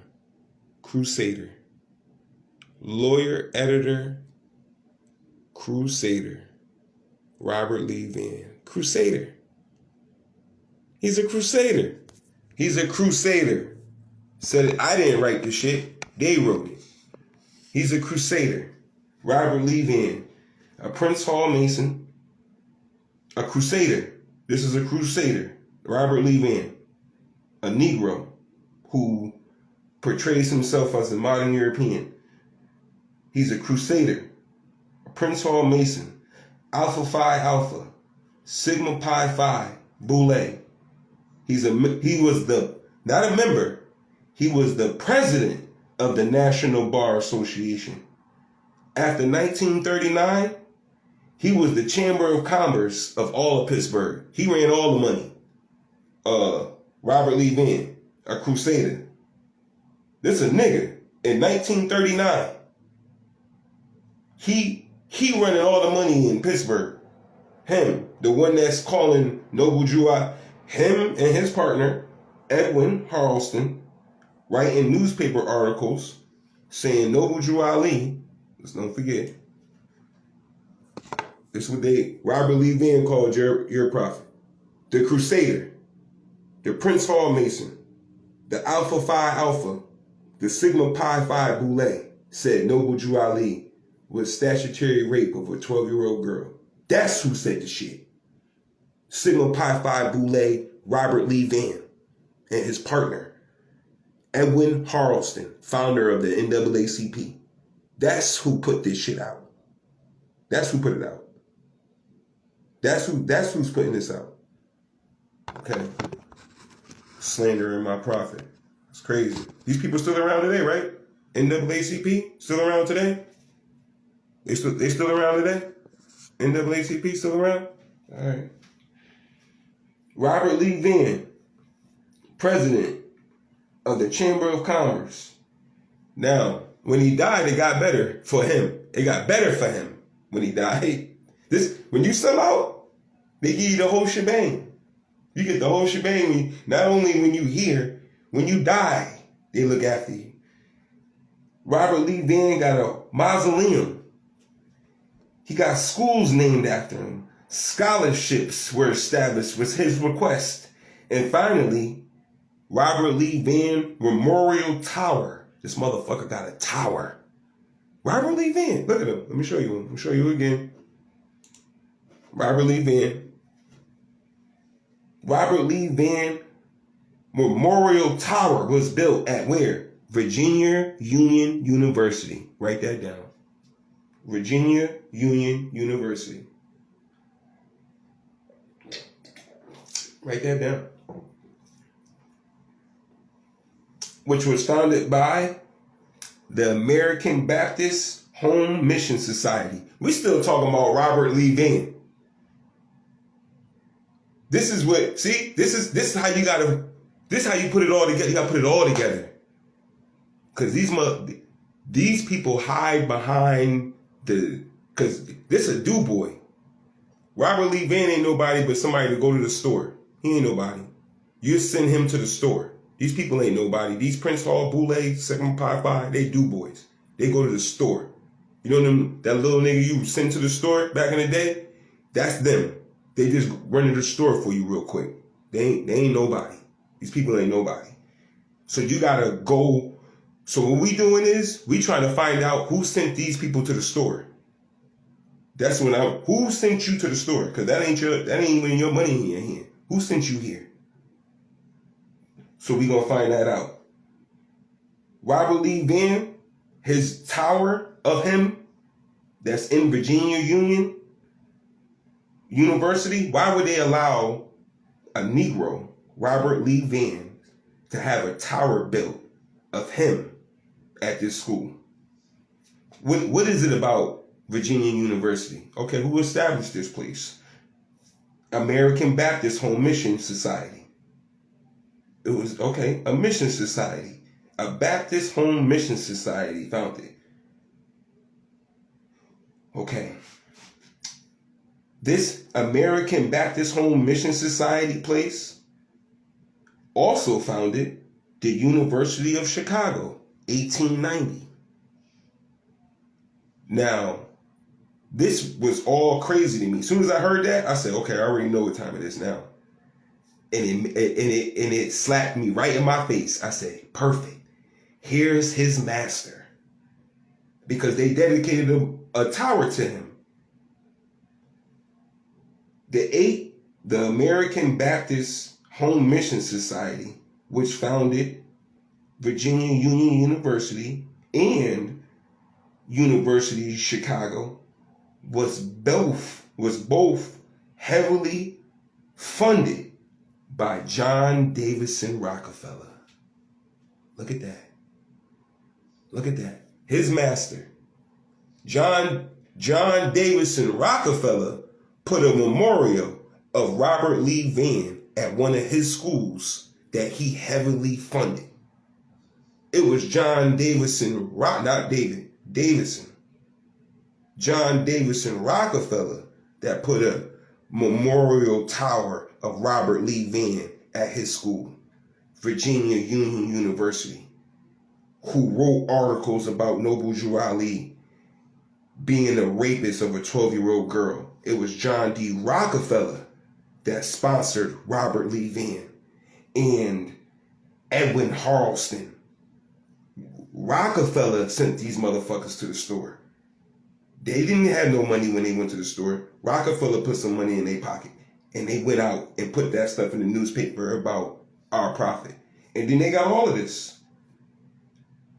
Crusader. Lawyer, editor, Crusader. Robert Lee Vann. Crusader. He's a crusader. Said, I didn't write the shit. They wrote it. He's a crusader. Robert Lee Vann. A Prince Hall Mason. A crusader. This is a crusader. Robert Lee Vann. A Negro who portrays himself as a modern European. He's a crusader. A Prince Hall Mason. Alpha Phi Alpha. Sigma Pi Phi. Boule. He was not a member, he was the president of the National Bar Association. After 1939, he was the Chamber of Commerce of all of Pittsburgh. He ran all the money. Robert Lee Vann, a crusader. This a nigga. In 1939, he running all the money in Pittsburgh. Him, the one that's calling Noble Drew Ali. Him and his partner, Edwin Harleston, writing newspaper articles saying Noble Drew Ali, let's don't forget, this is what Robert Lee Vann called your prophet. The Crusader, the Prince Hall Mason, the Alpha Phi Alpha, the Sigma Pi Phi Boule said Noble Drew Ali was statutory rape of a 12-year-old girl. That's who said the shit. Sigma Pi Phi Boule, Robert Lee Vann, and his partner, Edwin Harleston, founder of the NAACP. That's who put this shit out. That's who put it out. That's who's putting this out. Okay. Slandering my prophet. It's crazy. These people still around today, right? NAACP still around today? They still around today? NAACP still around? All right. Robert Lee Vann, president of the Chamber of Commerce. Now, when he died, it got better for him. It got better for him when he died. This when you sell out, they give you the whole shebang. You get the whole shebang. Not only when you here, when you die, they look after you. Robert Lee Vann got a mausoleum. He got schools named after him. Scholarships were established was his request. And finally, Robert Lee Vann Memorial Tower. This motherfucker got a tower. Robert Lee Vann. Look at him. Let me show you him. Let me show you again. Robert Lee Vann. Robert Lee Vann Memorial Tower was built at where? Virginia Union University. Write that down. Virginia Union University. Write that down. Which was founded by the American Baptist Home Mission Society. We still talking about Robert Lee Vann. This is what, see, this is how you gotta, this is how you put it all together. You gotta put it all together. Cause these people hide behind cause this a do boy. Robert Lee Vann ain't nobody but somebody to go to the store. He ain't nobody. You send him to the store. These people ain't nobody. These Prince Hall, Boule, Second Pi, they do boys. They go to the store. You know them, that little nigga you sent to the store back in the day? That's them. They just run to the store for you real quick. They ain't nobody. These people ain't nobody. So you gotta go. So what we doing is we trying to find out who sent these people to the store. That's when who sent you to the store? Cause that ain't even your money in your hand. Who sent you here? So we gonna find that out. Robert Lee Vann, his tower of him that's in Virginia Union University, why would they allow a Negro, Robert Lee Vann, to have a tower built of him at this school? What is it about Virginia University? Okay, who established this place? American Baptist Home Mission Society. It was, okay, a mission society. A Baptist Home Mission Society founded. Okay. This American Baptist Home Mission Society place also founded the University of Chicago, 1890. Now, this was all crazy to me. As soon as I heard that, I said, okay, I already know what time it is now. And it slapped me right in my face. I said, perfect. Here's his master. Because they dedicated a tower to him. The American Baptist Home Mission Society, which founded Virginia Union University and University of Chicago, was both heavily funded by John Davison Rockefeller. Look at that. Look at that. His master, John Davison Rockefeller, put a memorial of Robert Lee Vann at one of his schools that he heavily funded. It was John Davison, Davison. John Davison Rockefeller that put a memorial tower of Robert Lee Vann at his school, Virginia Union University, who wrote articles about Noble Drew Ali being a rapist of a 12-year-old girl. It was John D. Rockefeller that sponsored Robert Lee Vann and Edwin Harleston. Rockefeller sent these motherfuckers to the store. They didn't have no money when they went to the store. Rockefeller put some money in their pocket and they went out and put that stuff in the newspaper about our profit. And then they got all of this.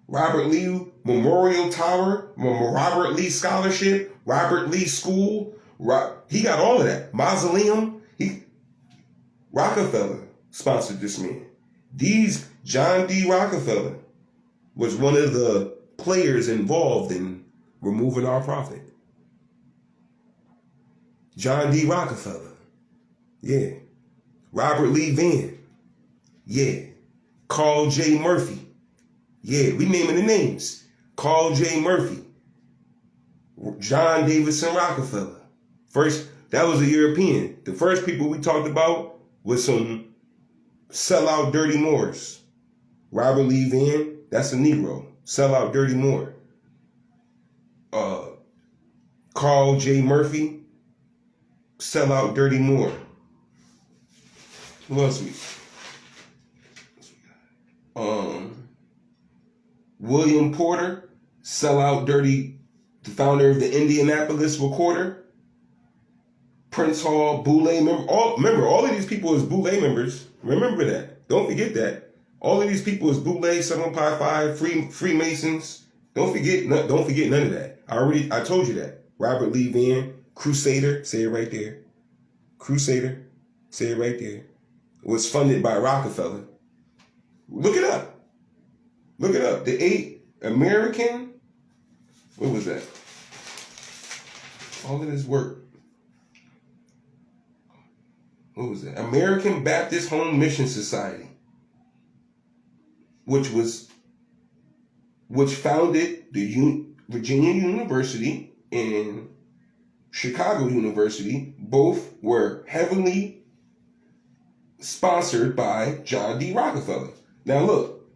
Robert Lee Memorial Tower, Robert Lee Scholarship, Robert Lee School. He got all of that. Mausoleum. Rockefeller sponsored this man. John D. Rockefeller was one of the players involved in removing our profit. John D. Rockefeller. Yeah. Robert Lee Vann. Yeah. Carl J. Murphy. Yeah, we naming the names. Carl J. Murphy. John Davison Rockefeller First, that was a European. The first people we talked about was some sellout dirty Moors. Robert Lee Vann, that's a Negro. Sellout dirty Moor. Carl J. Murphy, sellout dirty Moor. Who else we? William Porter, sellout dirty, the founder of the Indianapolis Recorder. Prince Hall, Boule member. All of these people is Boule members. Remember that. Don't forget that. All of these people is Boule, 7 Pi Phi, Freemasons. Don't forget none of that. I told you that. Robert Lee Vann, Crusader, say it right there. Crusader, say it right there. Was funded by Rockefeller. Look it up. Look it up. The 8 American, what was that? All of this work. What was that? American Baptist Home Mission Society, which founded the Virginia University and Chicago University. Both were heavily sponsored by John D. Rockefeller. Now look,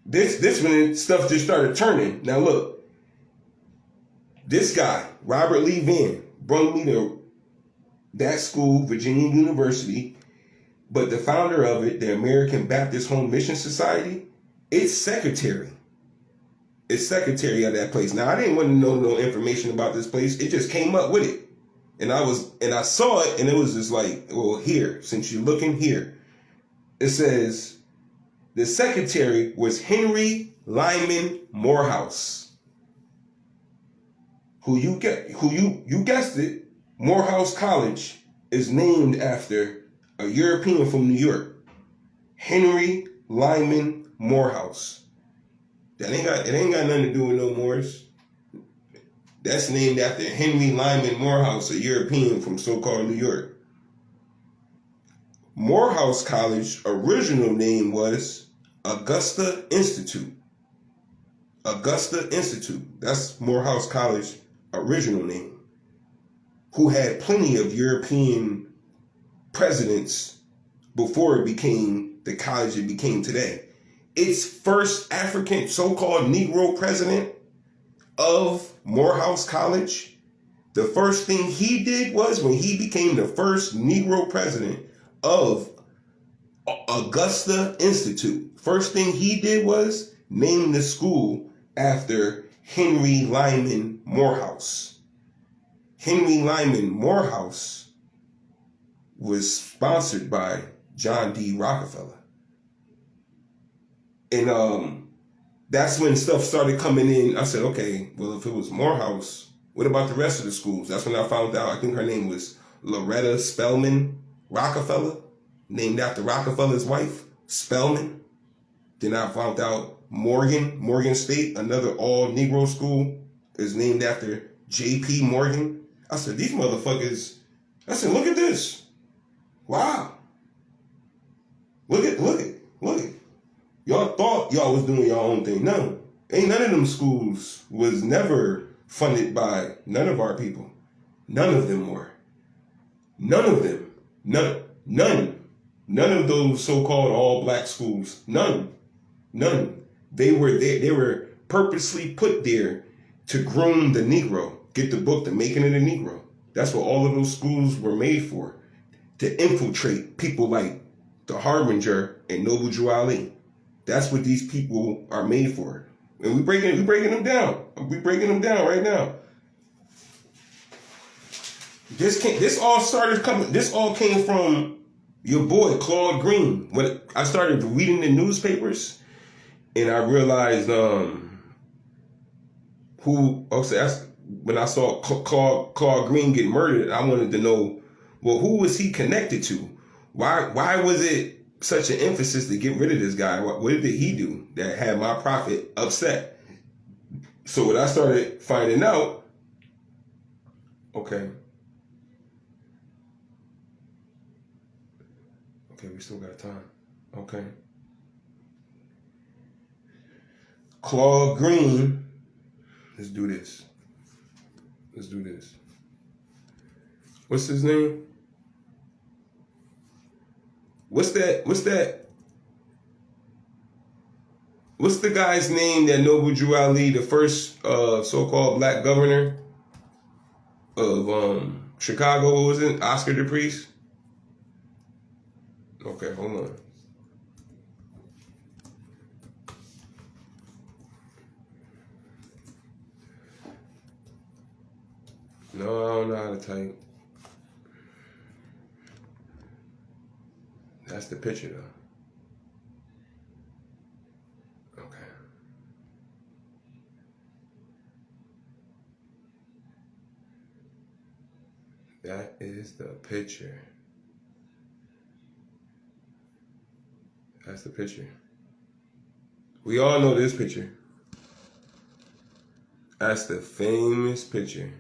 this when stuff just started turning. Now look, this guy, Robert Lee Vann, brought me to that school, Virginia University, but the founder of it, the American Baptist Home Mission Society, it's secretary. It's secretary of that place. Now I didn't want to know no information about this place. It just came up with it. And I saw it, and it was just like, well, here, since you're looking here, it says the secretary was Henry Lyman Morehouse, who you guessed it, Morehouse College is named after a European from New York, Henry Lyman Morehouse. It ain't got nothing to do with no Moors. That's named after Henry Lyman Morehouse, a European from so-called New York. Morehouse College original name was Augusta Institute. Augusta Institute. That's Morehouse College original name. Who had plenty of European presidents before it became the college it became today. Its first African so-called Negro president of Morehouse College, the first thing he did was, when he became the first Negro president of Augusta Institute, first thing he did was name the school after Henry Lyman Morehouse. Henry Lyman Morehouse was sponsored by John D. Rockefeller. And that's when stuff started coming in. I said, okay, well, if it was Morehouse, what about the rest of the schools? That's when I found out, I think her name was Loretta Spelman Rockefeller, named after Rockefeller's wife, Spelman. Then I found out Morgan State, another all-Negro school, is named after J.P. Morgan. I said, these motherfuckers, I said, look at this. Wow. Look at. Y'all thought y'all was doing your own thing. No. Ain't none of them schools was never funded by none of our people. None of them were. None of them. None. None of those so-called all-black schools. None. They were there. They were purposely put there to groom the Negro. Get the book, The Making of the Negro. That's what all of those schools were made for. To infiltrate people like the Harbinger and Noble Drew Ali. That's what these people are made for. And we breaking them down. We breaking them down right now. This all came from your boy, Claude Green. When I started reading the newspapers, and I realized when I saw Claude Green get murdered, I wanted to know, well, who was he connected to? Why was it such an emphasis to get rid of this guy? What did he do that had my prophet upset? So when I started finding out, okay, we still got time. Okay. Claude Green, let's do this. Let's do this. What's his name? What's the guy's name that Noble Drew Ali, the first so-called black governor of Chicago? What was it? Oscar the Priest? Okay, hold on. No, I don't know how to type. That's the picture, though. Okay. That is the picture. That's the picture. We all know this picture. That's the famous picture.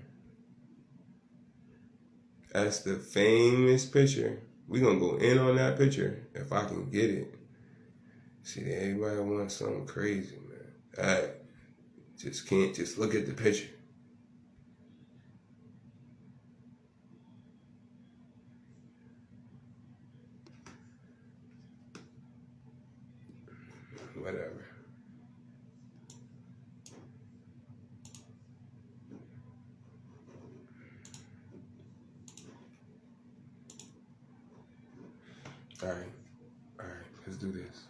That's the famous picture. We're going to go in on that picture if I can get it. See, everybody wants something crazy, man. I just can't just look at the picture. Whatever. All right, let's do this.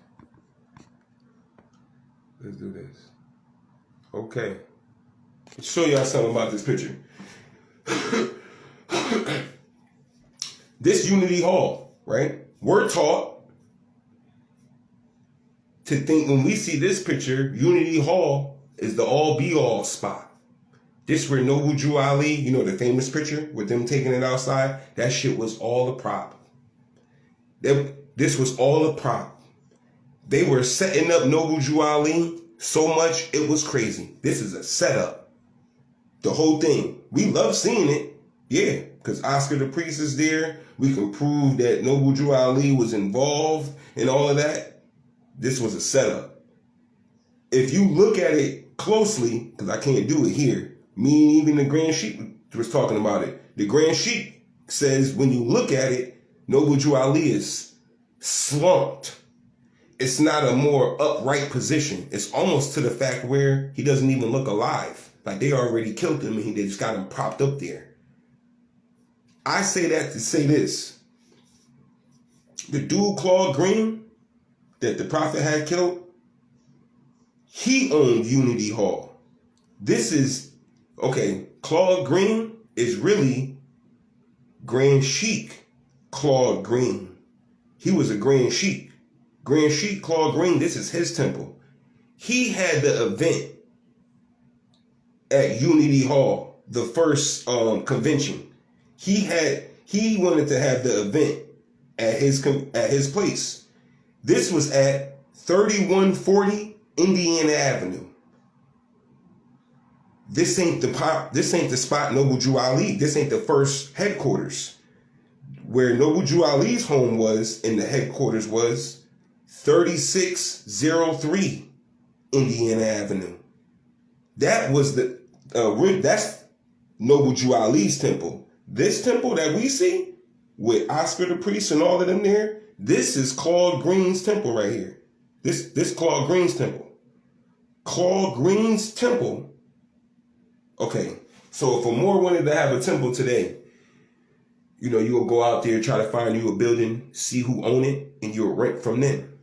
Okay, let's show y'all something about this picture. This Unity Hall, right? We're taught to think when we see this picture, Unity Hall is the all-be-all spot. This where Noble Drew Ali, you know, the famous picture with them taking it outside, that shit was all a prop. This was all a prop. They were setting up Noble Drew Ali so much, it was crazy. This is a setup. The whole thing. We love seeing it. Yeah, because Oscar the Priest is there. We can prove that Noble Drew Ali was involved in all of that. This was a setup. If you look at it closely, because I can't do it here, me and even the Grand Sheik was talking about it. The Grand Sheik says when you look at it, Noble Drew Ali is slumped. It's not a more upright position. It's almost to the fact where he doesn't even look alive. Like they already killed him and they just got him propped up there. I say that to say this. The dude Claude Green that the Prophet had killed, he owned Unity Hall. This is, okay, Claude Green is really Grand Sheik Claude Green. He was a Grand Sheik. Grand Sheik Claude Green, this is his temple. He had the event at Unity Hall, the first convention. He wanted to have the event at his place. This was at 3140 Indiana Avenue. This ain't the spot Noble Drew Ali. This ain't the first headquarters. Where Noble Drew Ali's home was and the headquarters was 3603 Indiana Avenue. That was that's Noble Drew Ali's temple. This temple that we see with Oscar the Priest and all of them there, this is Claude Green's temple right here. This Claude Green's temple. Claude Green's temple. Okay, so if Amor wanted to have a temple today, you know, you'll go out there, try to find you a building, see who own it, and you'll rent from them.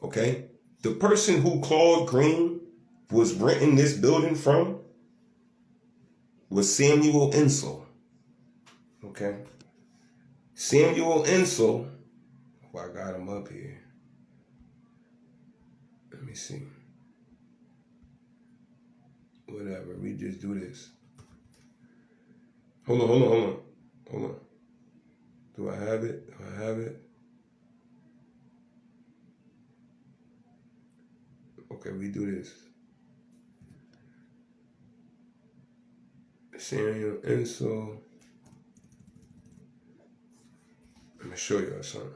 Okay? The person who Claude Green was renting this building from was Samuel Insull. Okay? Samuel Insull, I got him up here. Let me see. Whatever, we just do this. Hold on. Do I have it? Okay, we do this. Samuel Insull. I'm going to show y'all something.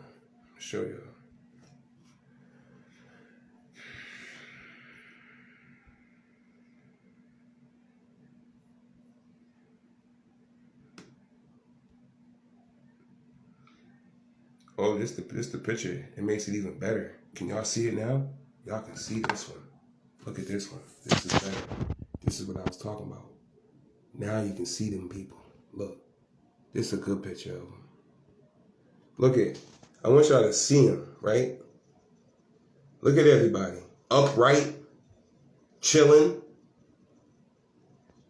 Oh, this the picture. It makes it even better. Can y'all see it now? Y'all can see this one. Look at this one. This is better. This is what I was talking about. Now you can see them people. Look. This is a good picture of them. Look at, I want y'all to see them, right? Look at everybody. Upright, chilling,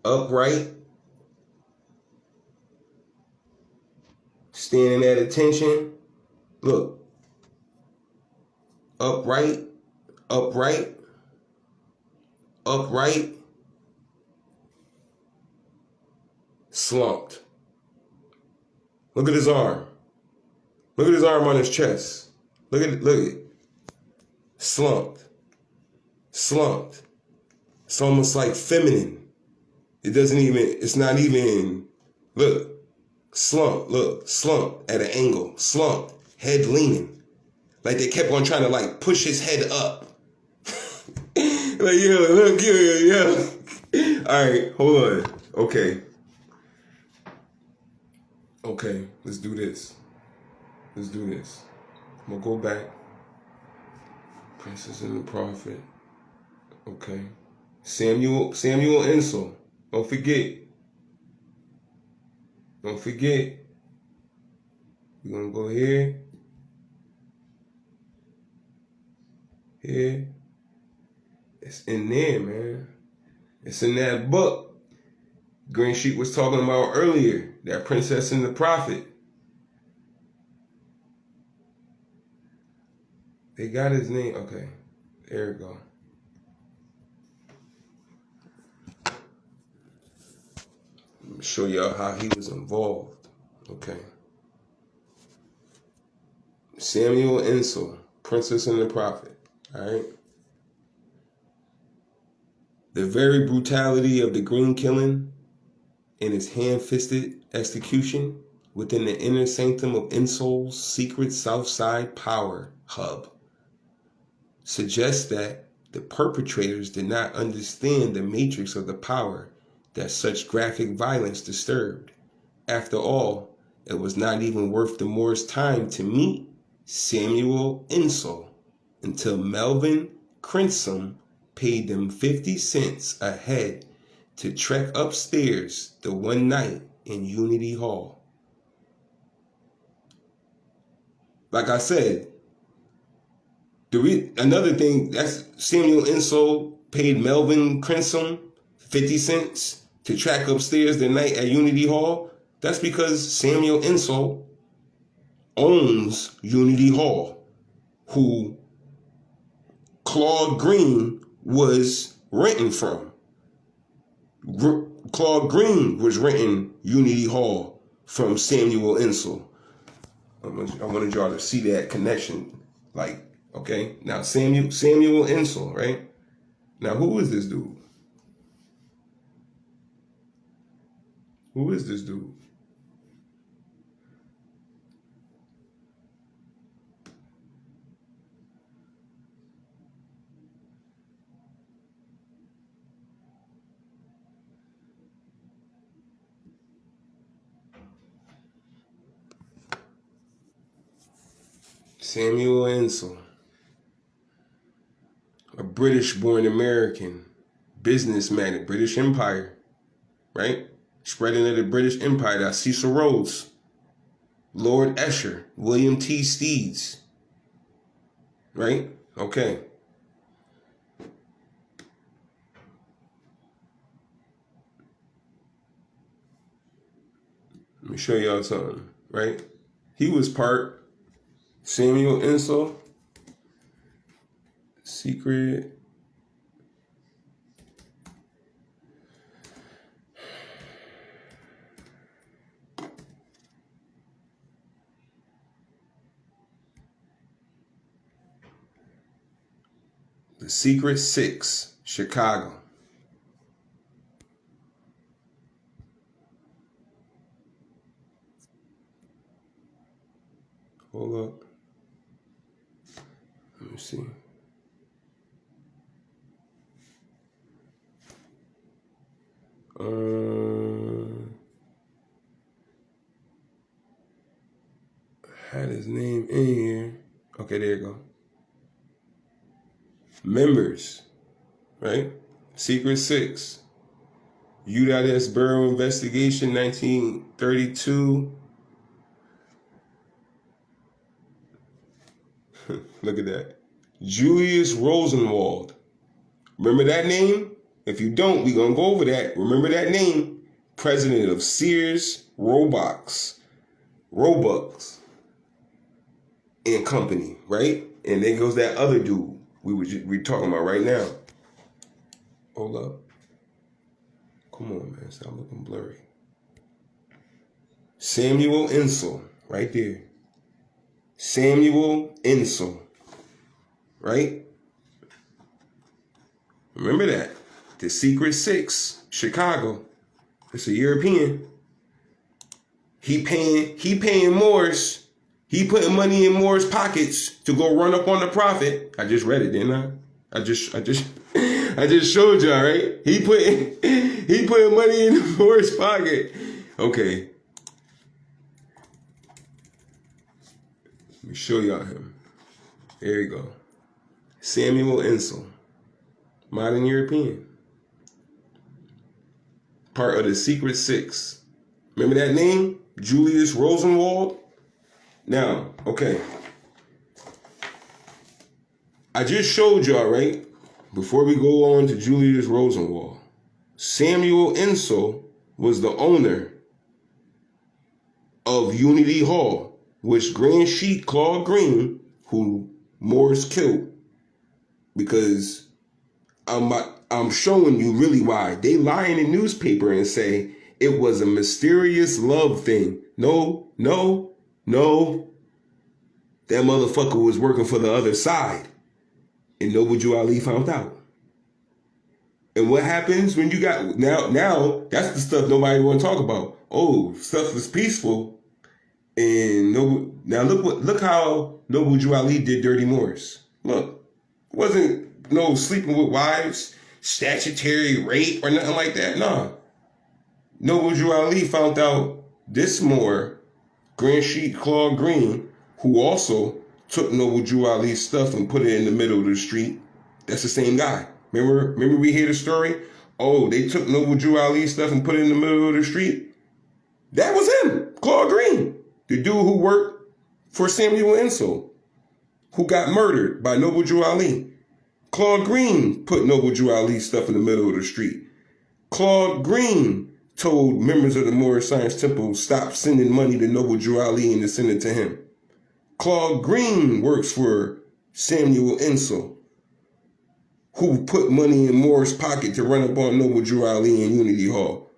upright, standing at attention. Look. Upright, upright, upright, slumped. Look at his arm. Look at his arm on his chest. Look at it. Look at it. Slumped. Slumped. It's almost like feminine. It's not even, look, slump at an angle, slumped, head leaning. Like they kept on trying to like push his head up. Like, yo, look, yo. All right, hold on. Okay, let's do this. I'm gonna go back. Princess and the Prophet. Okay. Samuel Insull. Don't forget. We're gonna go here. Here. It's in there, man. It's in that book Green Sheep was talking about earlier. That Princess and the Prophet. They got his name. Okay. There we go. Let me show y'all how he was involved. Okay. Samuel Insull, Princess and the Prophet. Alright. The very brutality of the Green killing and its hand-fisted execution within the inner sanctum of Insull's secret Southside power hub suggests that the perpetrators did not understand the matrix of the power that such graphic violence disturbed. After all, it was not even worth the Moors' time to meet Samuel Insull until Melvin Crimson paid them 50 cents a head to trek upstairs the one night in Unity Hall. Like I said, another thing, that's Samuel Insull paid Melvin Crimson 50 cents to track upstairs the night at Unity Hall. That's because Samuel Insull owns Unity Hall, who Claude Green was renting from. Claude Green was renting Unity Hall from Samuel Insull. I wanted y'all to see that connection. Like, okay, now Samuel Insull, right? Now, who is this dude? Samuel Insull, a British-born American businessman, British Empire, right? Spreading of the British Empire. That's Cecil Rhodes, Lord Esher, William T. Steeds, right? Okay. Let me show y'all something, right? He was part Samuel Insull, secret. The Secret Six, Chicago. Hold up. Let me see. had his name in here. Okay, there you go. Members, right? Secret Six. UDS Bureau Investigation, 1932. Look at that. Julius Rosenwald. Remember that name? If you don't, we're going to go over that. Remember that name? President of Sears Roebuck and Company, right? And then goes that other dude we talking about right now. Hold up. Come on, man. Stop looking blurry. Samuel Insull, right there. Samuel Insull, right? Remember that. The Secret Six, Chicago. It's a European. He paying Morris. He putting money in Moore's pockets to go run up on the profit. I just read it, didn't I? I just showed y'all, right? He putting money in Moore's pocket. Okay. Let me show y'all him. There you go. Samuel Insull. Modern European. Part of the Secret Six. Remember that name? Julius Rosenwald? Now, okay. I just showed y'all, right? Before we go on to Julius Rosenwald, Samuel Insull was the owner of Unity Hall, which Grand Sheik Claude Green, who Morris killed, because I'm showing you really why. They lie in the newspaper and say it was a mysterious love thing. No. That motherfucker was working for the other side. And Noble Jew Ali found out. And what happens when you got now that's the stuff nobody want to talk about. Oh, stuff is peaceful. And look how Noble Jew Ali did Dirty Morris. Look, wasn't no sleeping with wives, statutory rape or nothing like that. Nah. Noble Jew Ali found out this more Grand Sheik Claude Green, who also took Noble Jew Ali's stuff and put it in the middle of the street. That's the same guy. Remember we hear the story? Oh, they took Noble Jew Ali's stuff and put it in the middle of the street? That was him, Claude Green. The dude who worked for Samuel Insull, who got murdered by Noble Jew Ali. Claude Green put Noble Jew Ali's stuff in the middle of the street. Claude Green told members of the Moorish Science Temple stop sending money to Noble Jew Ali and to send it to him. Claude Green works for Samuel Insull, who put money in Moore's pocket to run up on Noble Jew Ali in Unity Hall.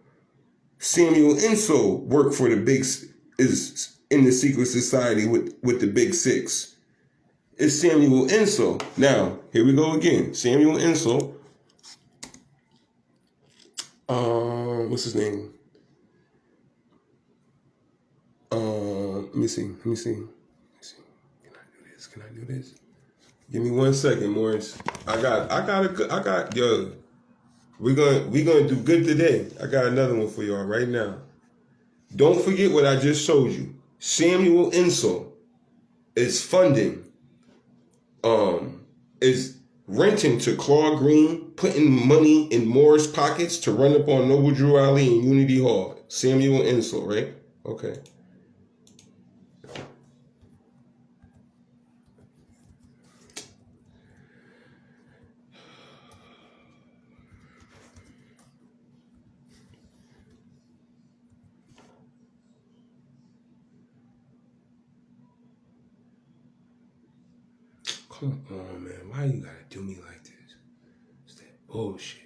Samuel Insull worked for is in the secret society with the Big Six. It's Samuel Insull. Now, here we go again. Samuel Insull. What's his name? Let me see. Can I do this? Give me 1 second, Morris. Yo. We're gonna do good today. I got another one for y'all right now. Don't forget what I just showed you. Samuel Insull is funding, is renting to Claude Green, putting money in Moore's pockets to run up on Noble Jew Ali in Unity Hall. Samuel Insull, right? Okay. Come on, man. Why you gotta do me like this? It's that bullshit.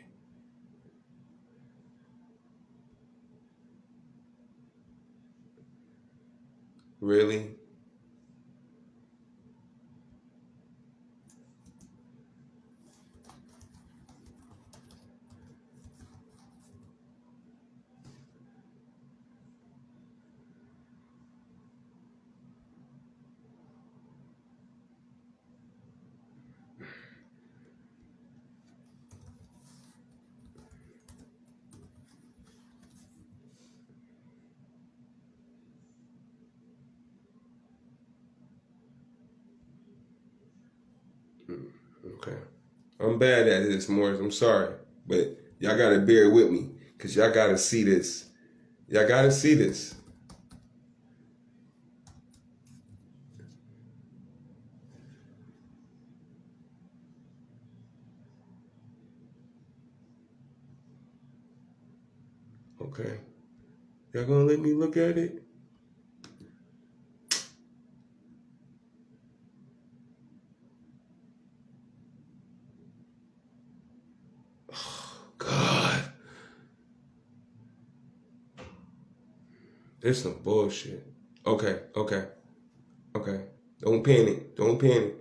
Really? Okay. I'm bad at this, Morris. I'm sorry. But y'all got to bear with me because y'all got to see this. Y'all got to see this. Okay. Y'all going to let me look at it? God. There's some bullshit. Okay. Don't panic. Don't panic.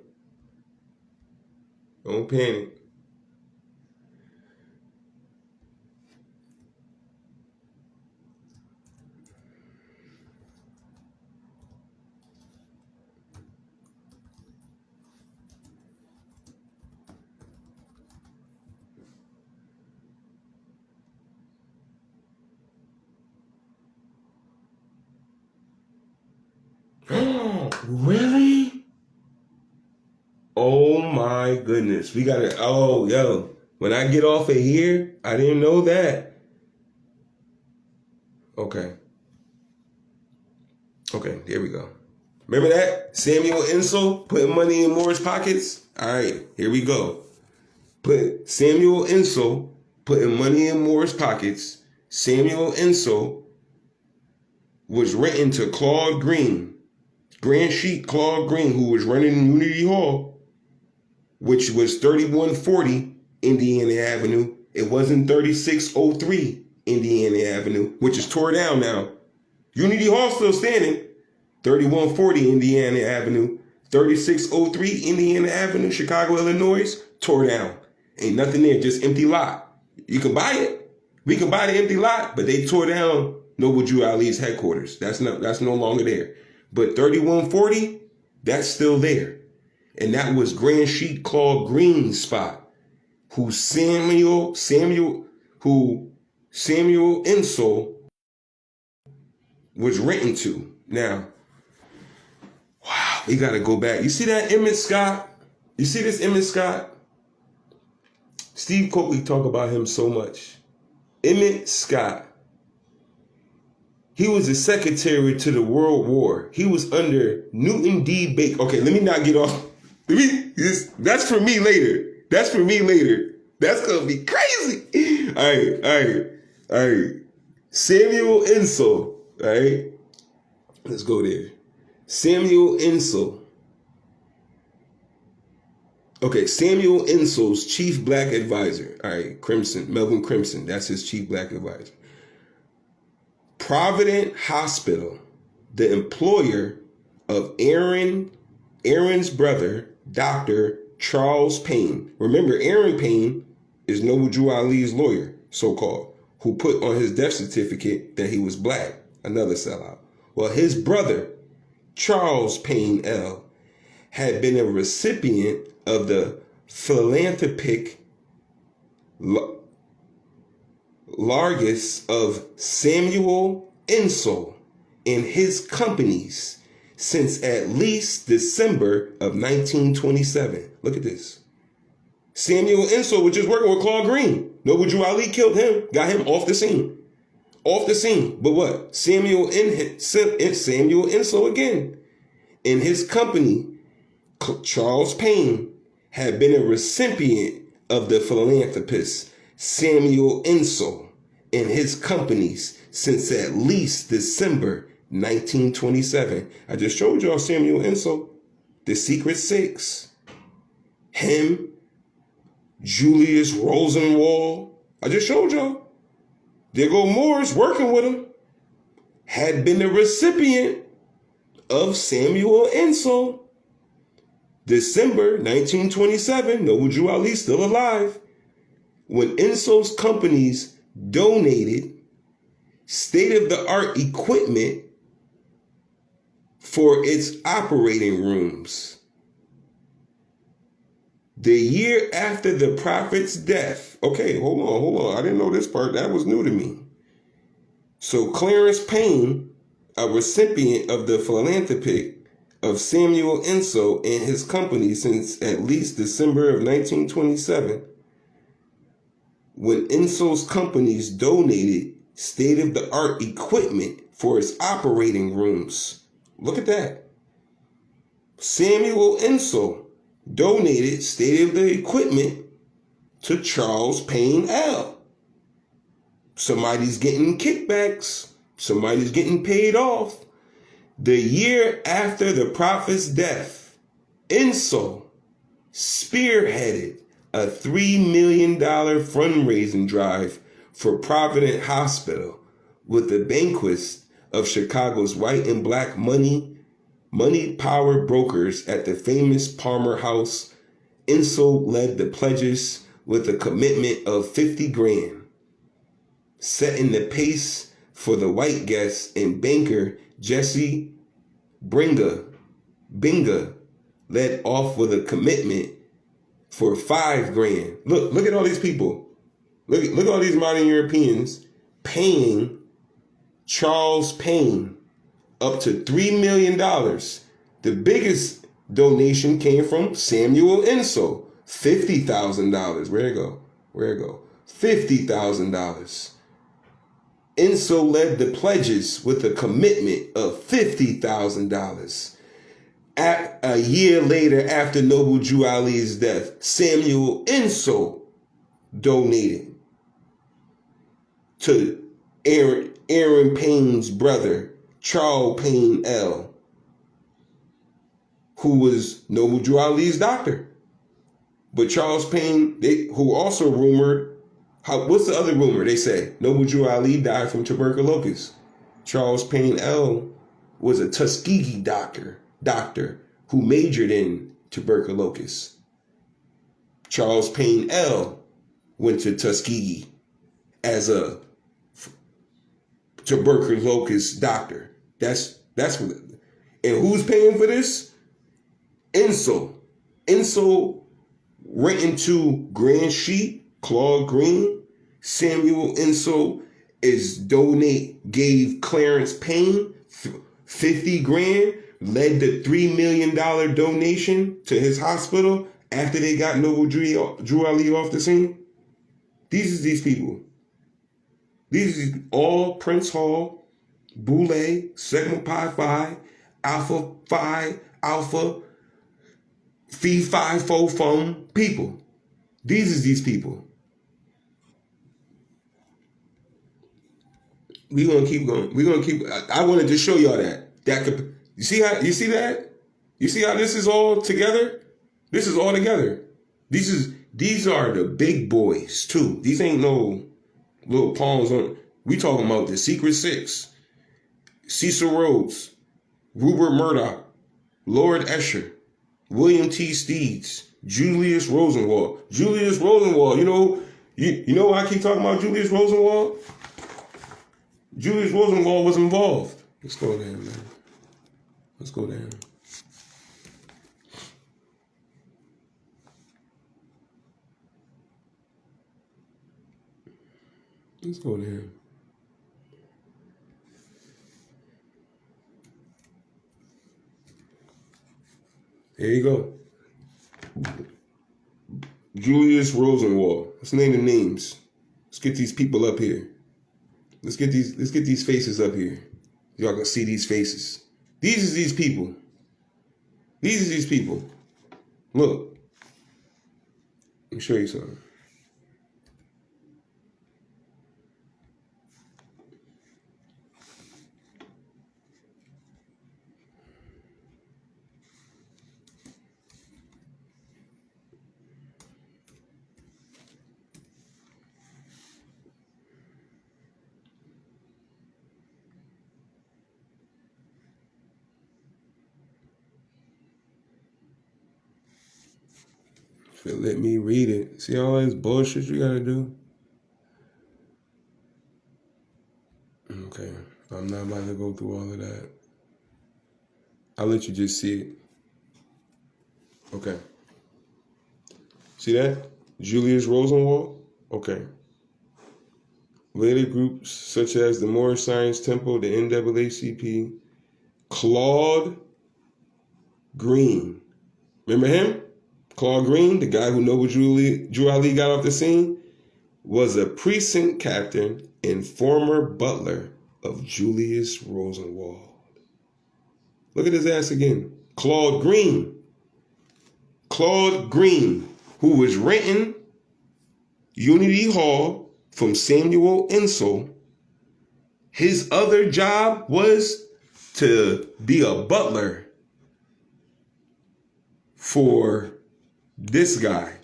Really? Oh my goodness. We gotta, yo. When I get off of here, I didn't know that. Okay, there we go. Remember that? Samuel Insull putting money in Moore's pockets? All right, here we go. Put Samuel Insull putting money in Moore's pockets. Samuel Insull was renting to Claude Green, Grand Sheik Claude Green, who was running Unity Hall, which was 3140 Indiana Avenue. It wasn't 3603 Indiana Avenue, which is tore down now. Unity Hall still standing. 3140 Indiana Avenue, 3603 Indiana Avenue, Chicago, Illinois, tore down. Ain't nothing there, just empty lot. You can buy it. We can buy the empty lot, but they tore down Noble Drew Ali's headquarters. That's no longer there. But 3140, that's still there. And that was Grand Sheik Claude Green's spot, who Samuel Insull was renting to. Now, wow, we got to go back. You see that Emmett Scott? You see this Emmett Scott? Steve Coakley talk about him so much. Emmett Scott. He was the secretary to the World War. He was under Newton D. Baker. Okay, let me not get off. That's for me later. That's going to be crazy. All right. Samuel Insull. All right. Let's go there. Samuel Insull. Okay, Samuel Insull's chief black advisor. All right, Melvin Crimson. That's his chief black advisor. Provident Hospital, the employer of Aaron's brother, Dr. Charles Payne. Remember, Aaron Payne is Noble Drew Ali's lawyer, so-called, who put on his death certificate that he was black. Another sellout. Well, his brother, Charles Payne L., had been a recipient of the Philanthropic Largus of Samuel Insull and his companies since at least December of 1927. Look at this. Samuel Insull was just working with Claude Green. Noble Drew Ali killed him, got him off the scene. But what? Samuel Insull again. In his company, Charles Payne had been a recipient of the philanthropist Samuel Insull and his companies since at least December 1927. I just showed y'all Samuel Insull, the Secret Six. Him, Julius Rosenwald. I just showed y'all. There go Morris working with him. Had been a recipient of Samuel Insull. December 1927, Noble Drew Ali still alive. When Insull's companies donated state-of-the-art equipment for its operating rooms. The year after the prophet's death. Okay, hold on. I didn't know this part. That was new to me. So Clarence Payne, a recipient of the Philanthropic of Samuel Insull and his company since at least December of 1927, when Insull's companies donated state-of-the-art equipment for its operating rooms. Look at that. Samuel Insull donated state-of-the-art equipment to Charles Payne L. Somebody's getting kickbacks. Somebody's getting paid off. The year after the prophet's death, Insull spearheaded a $3 million fundraising drive for Providence Hospital with the bequest of Chicago's white and black money power brokers at the famous Palmer House. Insull led the pledges with a commitment of $50,000, setting the pace for the white guests, and banker Jesse Binga led off with a commitment for $5,000. Look at all these people. Look at all these modern Europeans paying Charles Payne up to $3 million. The biggest donation came from Samuel Insull, $50,000. Where'd it go? $50,000. Insull led the pledges with a commitment of $50,000. A year later, after Noble Drew Ali's death, Samuel Insull donated to Aaron Payne's brother, Charles Payne L., who was Noble Drew Ali's doctor. But Charles Payne, who also rumored, what's the other rumor? They say Noble Drew Ali died from tuberculosis. Charles Payne L. was a Tuskegee doctor who majored in tuberculosis. Charles Payne L. went to Tuskegee as a tuberculosis doctor. That's what. And who's paying for this? Insull. Insull went into Grand Sheet, Claude Green. Samuel Insull gave Clarence Payne $50,000, led the $3 million donation to his hospital after they got Noble Drew Ali off the scene. These people. These are all Prince Hall, Boule, Sigma Pi Phi, Alpha Phi, Alpha, Phi Phi Fo Fum people. These people. We're gonna keep going. I wanted to show y'all that. You see that? You see how this is all together? This is all together. These are the big boys too. These ain't no little pawns on. We talking about the Secret Six, Cecil Rhodes, Rupert Murdoch, Lord Escher, William T. Steeds, Julius Rosenwald. You know why I keep talking about Julius Rosenwald? Julius Rosenwald was involved. Let's go there, man. Let's go there. Let's go there. There you go. Julius Rosenwald. Let's name the names. Let's get these people up here. Let's get these faces up here. Y'all can see these faces. These are these people. These are these people. Look. Let me show you something. Let me read it. See all this bullshit you gotta do? Okay. I'm not about to go through all of that. I'll let you just see it. Okay. See that? Julius Rosenwald? Okay. Later groups such as the Moorish Science Temple, the NAACP, Claude Green. Remember him? Claude Green, the guy who Noble Drew Ali got off the scene, was a precinct captain and former butler of Julius Rosenwald. Look at his ass again. Claude Green. Claude Green, who was renting Unity Hall from Samuel Insull. His other job was to be a butler for this guy.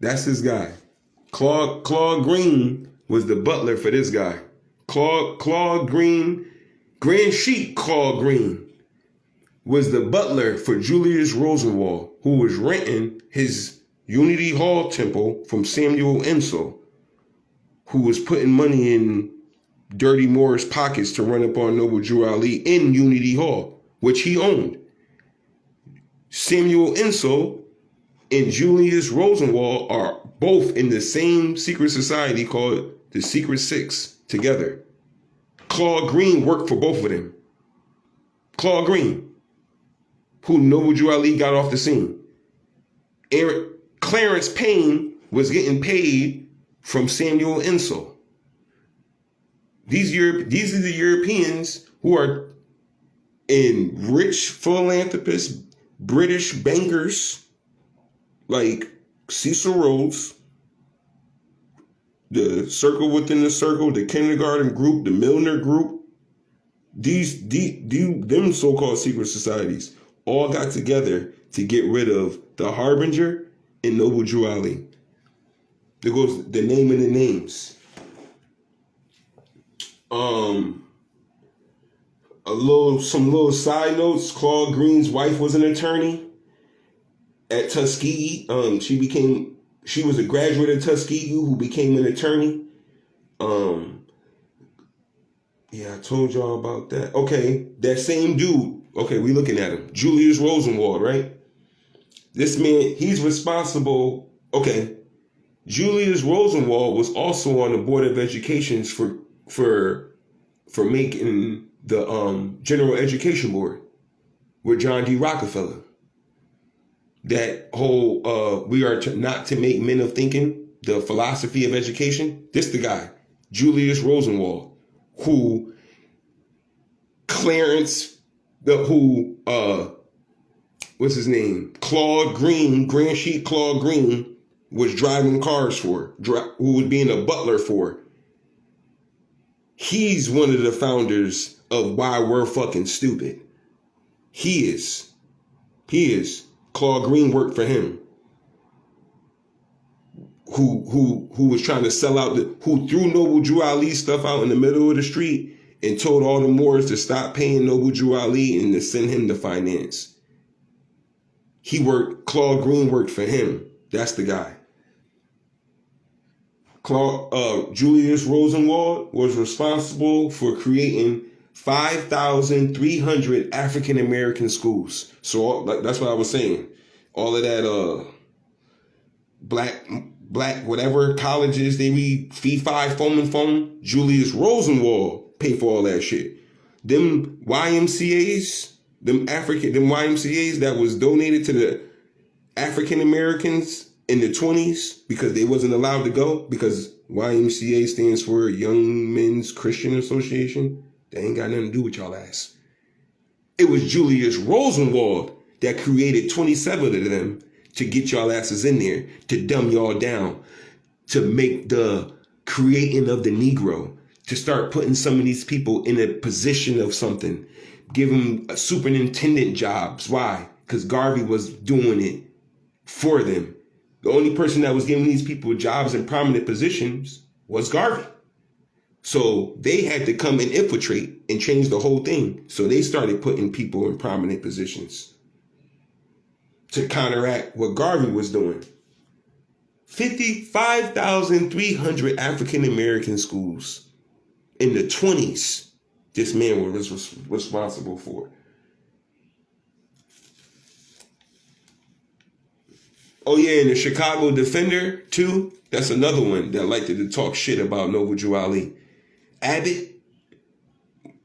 That's his guy. Claude Green was the butler for this guy. Claude Green, Grand Sheik Claude Green, was the butler for Julius Rosenwald, who was renting his Unity Hall temple from Samuel Insull, who was putting money in Dirty Moore's pockets to run up on Noble Drew Ali in Unity Hall, which he owned. Samuel Insull and Julius Rosenwald are both in the same secret society called the Secret Six together. Claude Green worked for both of them. Claude Green, who Noble Drew Ali got off the scene. Clarence Payne was getting paid from Samuel Insull. These are the Europeans who are in rich philanthropists, British bankers like Cecil Rhodes, the Circle Within the Circle, the Kindergarten Group, the Milner Group. Them so-called secret societies all got together to get rid of the Harbinger and Noble Drew Ali. There goes the name and the names. Some little side notes. Claude Green's wife was an attorney at Tuskegee. She was a graduate of Tuskegee who became an attorney. Yeah, I told y'all about that. Okay, that same dude. Okay, we looking at him. Julius Rosenwald, right? This man, he's responsible. Okay, Julius Rosenwald was also on the Board of Education for making the General Education Board with John D. Rockefeller. That whole we are not to make men of thinking, the philosophy of education. This the guy, Julius Rosenwald, who what's his name? Claude Green, Grand Sheik Claude Green, was driving cars for, who was being a butler for. He's one of the founders of Why We're Fucking Stupid. He is. Claude Green worked for him. Who was trying to sell out, who threw Noble Drew Ali stuff out in the middle of the street and told all the Moors to stop paying Noble Drew Ali and to send him the finance. Claude Green worked for him. That's the guy. Julius Rosenwald was responsible for creating 5,300 African American schools. So that's what I was saying. All of that black whatever colleges they read, fee fi foam. Julius Rosenwald paid for all that shit. Them YMCAs, them YMCAs that was donated to the African Americans in the 20s because they wasn't allowed to go, because YMCA stands for Young Men's Christian Association. They ain't got nothing to do with y'all ass. It was Julius Rosenwald that created 27 of them to get y'all asses in there, to dumb y'all down, to make the creating of the Negro, to start putting some of these people in a position of something, give them superintendent jobs. Why? Because Garvey was doing it for them. The only person that was giving these people jobs in prominent positions was Garvey. So they had to come and infiltrate and change the whole thing. So they started putting people in prominent positions to counteract what Garvey was doing. 55,300 African American schools in the 20s, this man was responsible for. Oh yeah, and the Chicago Defender too. That's another one that liked to talk shit about Noble Drew Ali. Abbott.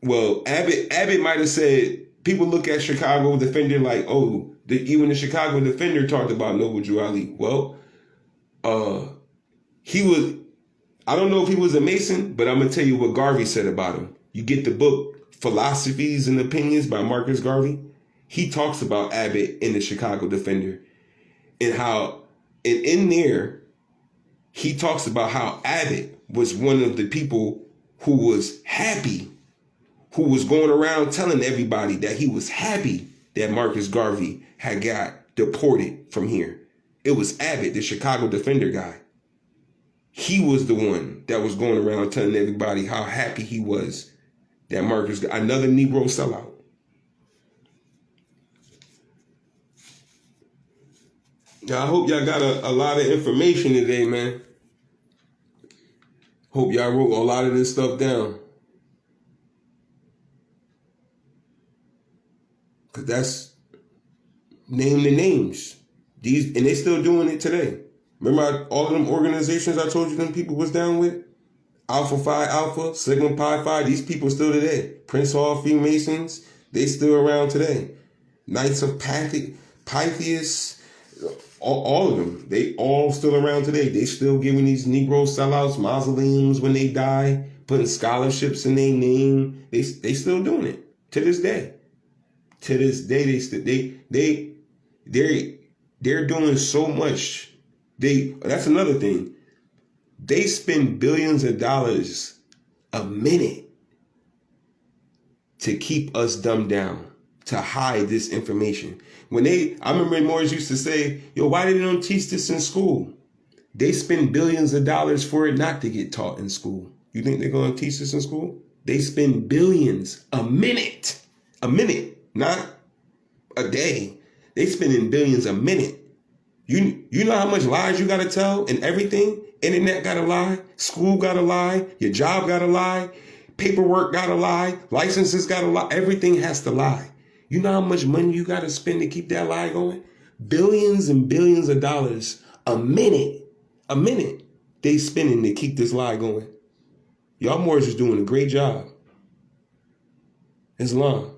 Well, Abbott might have said people look at Chicago Defender like, oh, even the Chicago Defender talked about Noble Drew Ali. Well, he was. I don't know if he was a Mason, but I'm gonna tell you what Garvey said about him. You get the book Philosophies and Opinions by Marcus Garvey. He talks about Abbott in the Chicago Defender, and how, and in there, he talks about how Abbott was one of the people who was happy, who was going around telling everybody that he was happy that Marcus Garvey had got deported from here. It was Abbott, the Chicago Defender guy. He was the one that was going around telling everybody how happy he was that Marcus got another Negro sellout. I hope y'all got a lot of information today, man. Hope y'all wrote a lot of this stuff down. Because that's name the names. And they still doing it today. Remember all of them organizations I told you them people was down with? Alpha Phi Alpha, Sigma Pi Phi, these people still today. Prince Hall Freemasons, they still around today. Knights of Pythias, all of them, they all still around today. They still giving these Negro sellouts mausoleums when they die, putting scholarships in their name. They still doing it to this day. To this day, they're doing so much. That's another thing. They spend billions of dollars a minute to keep us dumbed down, to hide this information. I remember Morris used to say, yo, why they don't teach this in school? They spend billions of dollars for it not to get taught in school. You think they're going to teach this in school? They spend billions a minute, not a day. They spending billions a minute. You know how much lies you got to tell and everything? Internet got to lie. School got to lie. Your job got to lie. Paperwork got to lie. Licenses got to lie. Everything has to lie. You know how much money you got to spend to keep that lie going? Billions and billions of dollars a minute. A minute they spending to keep this lie going. Y'all Moors is doing a great job. Islam.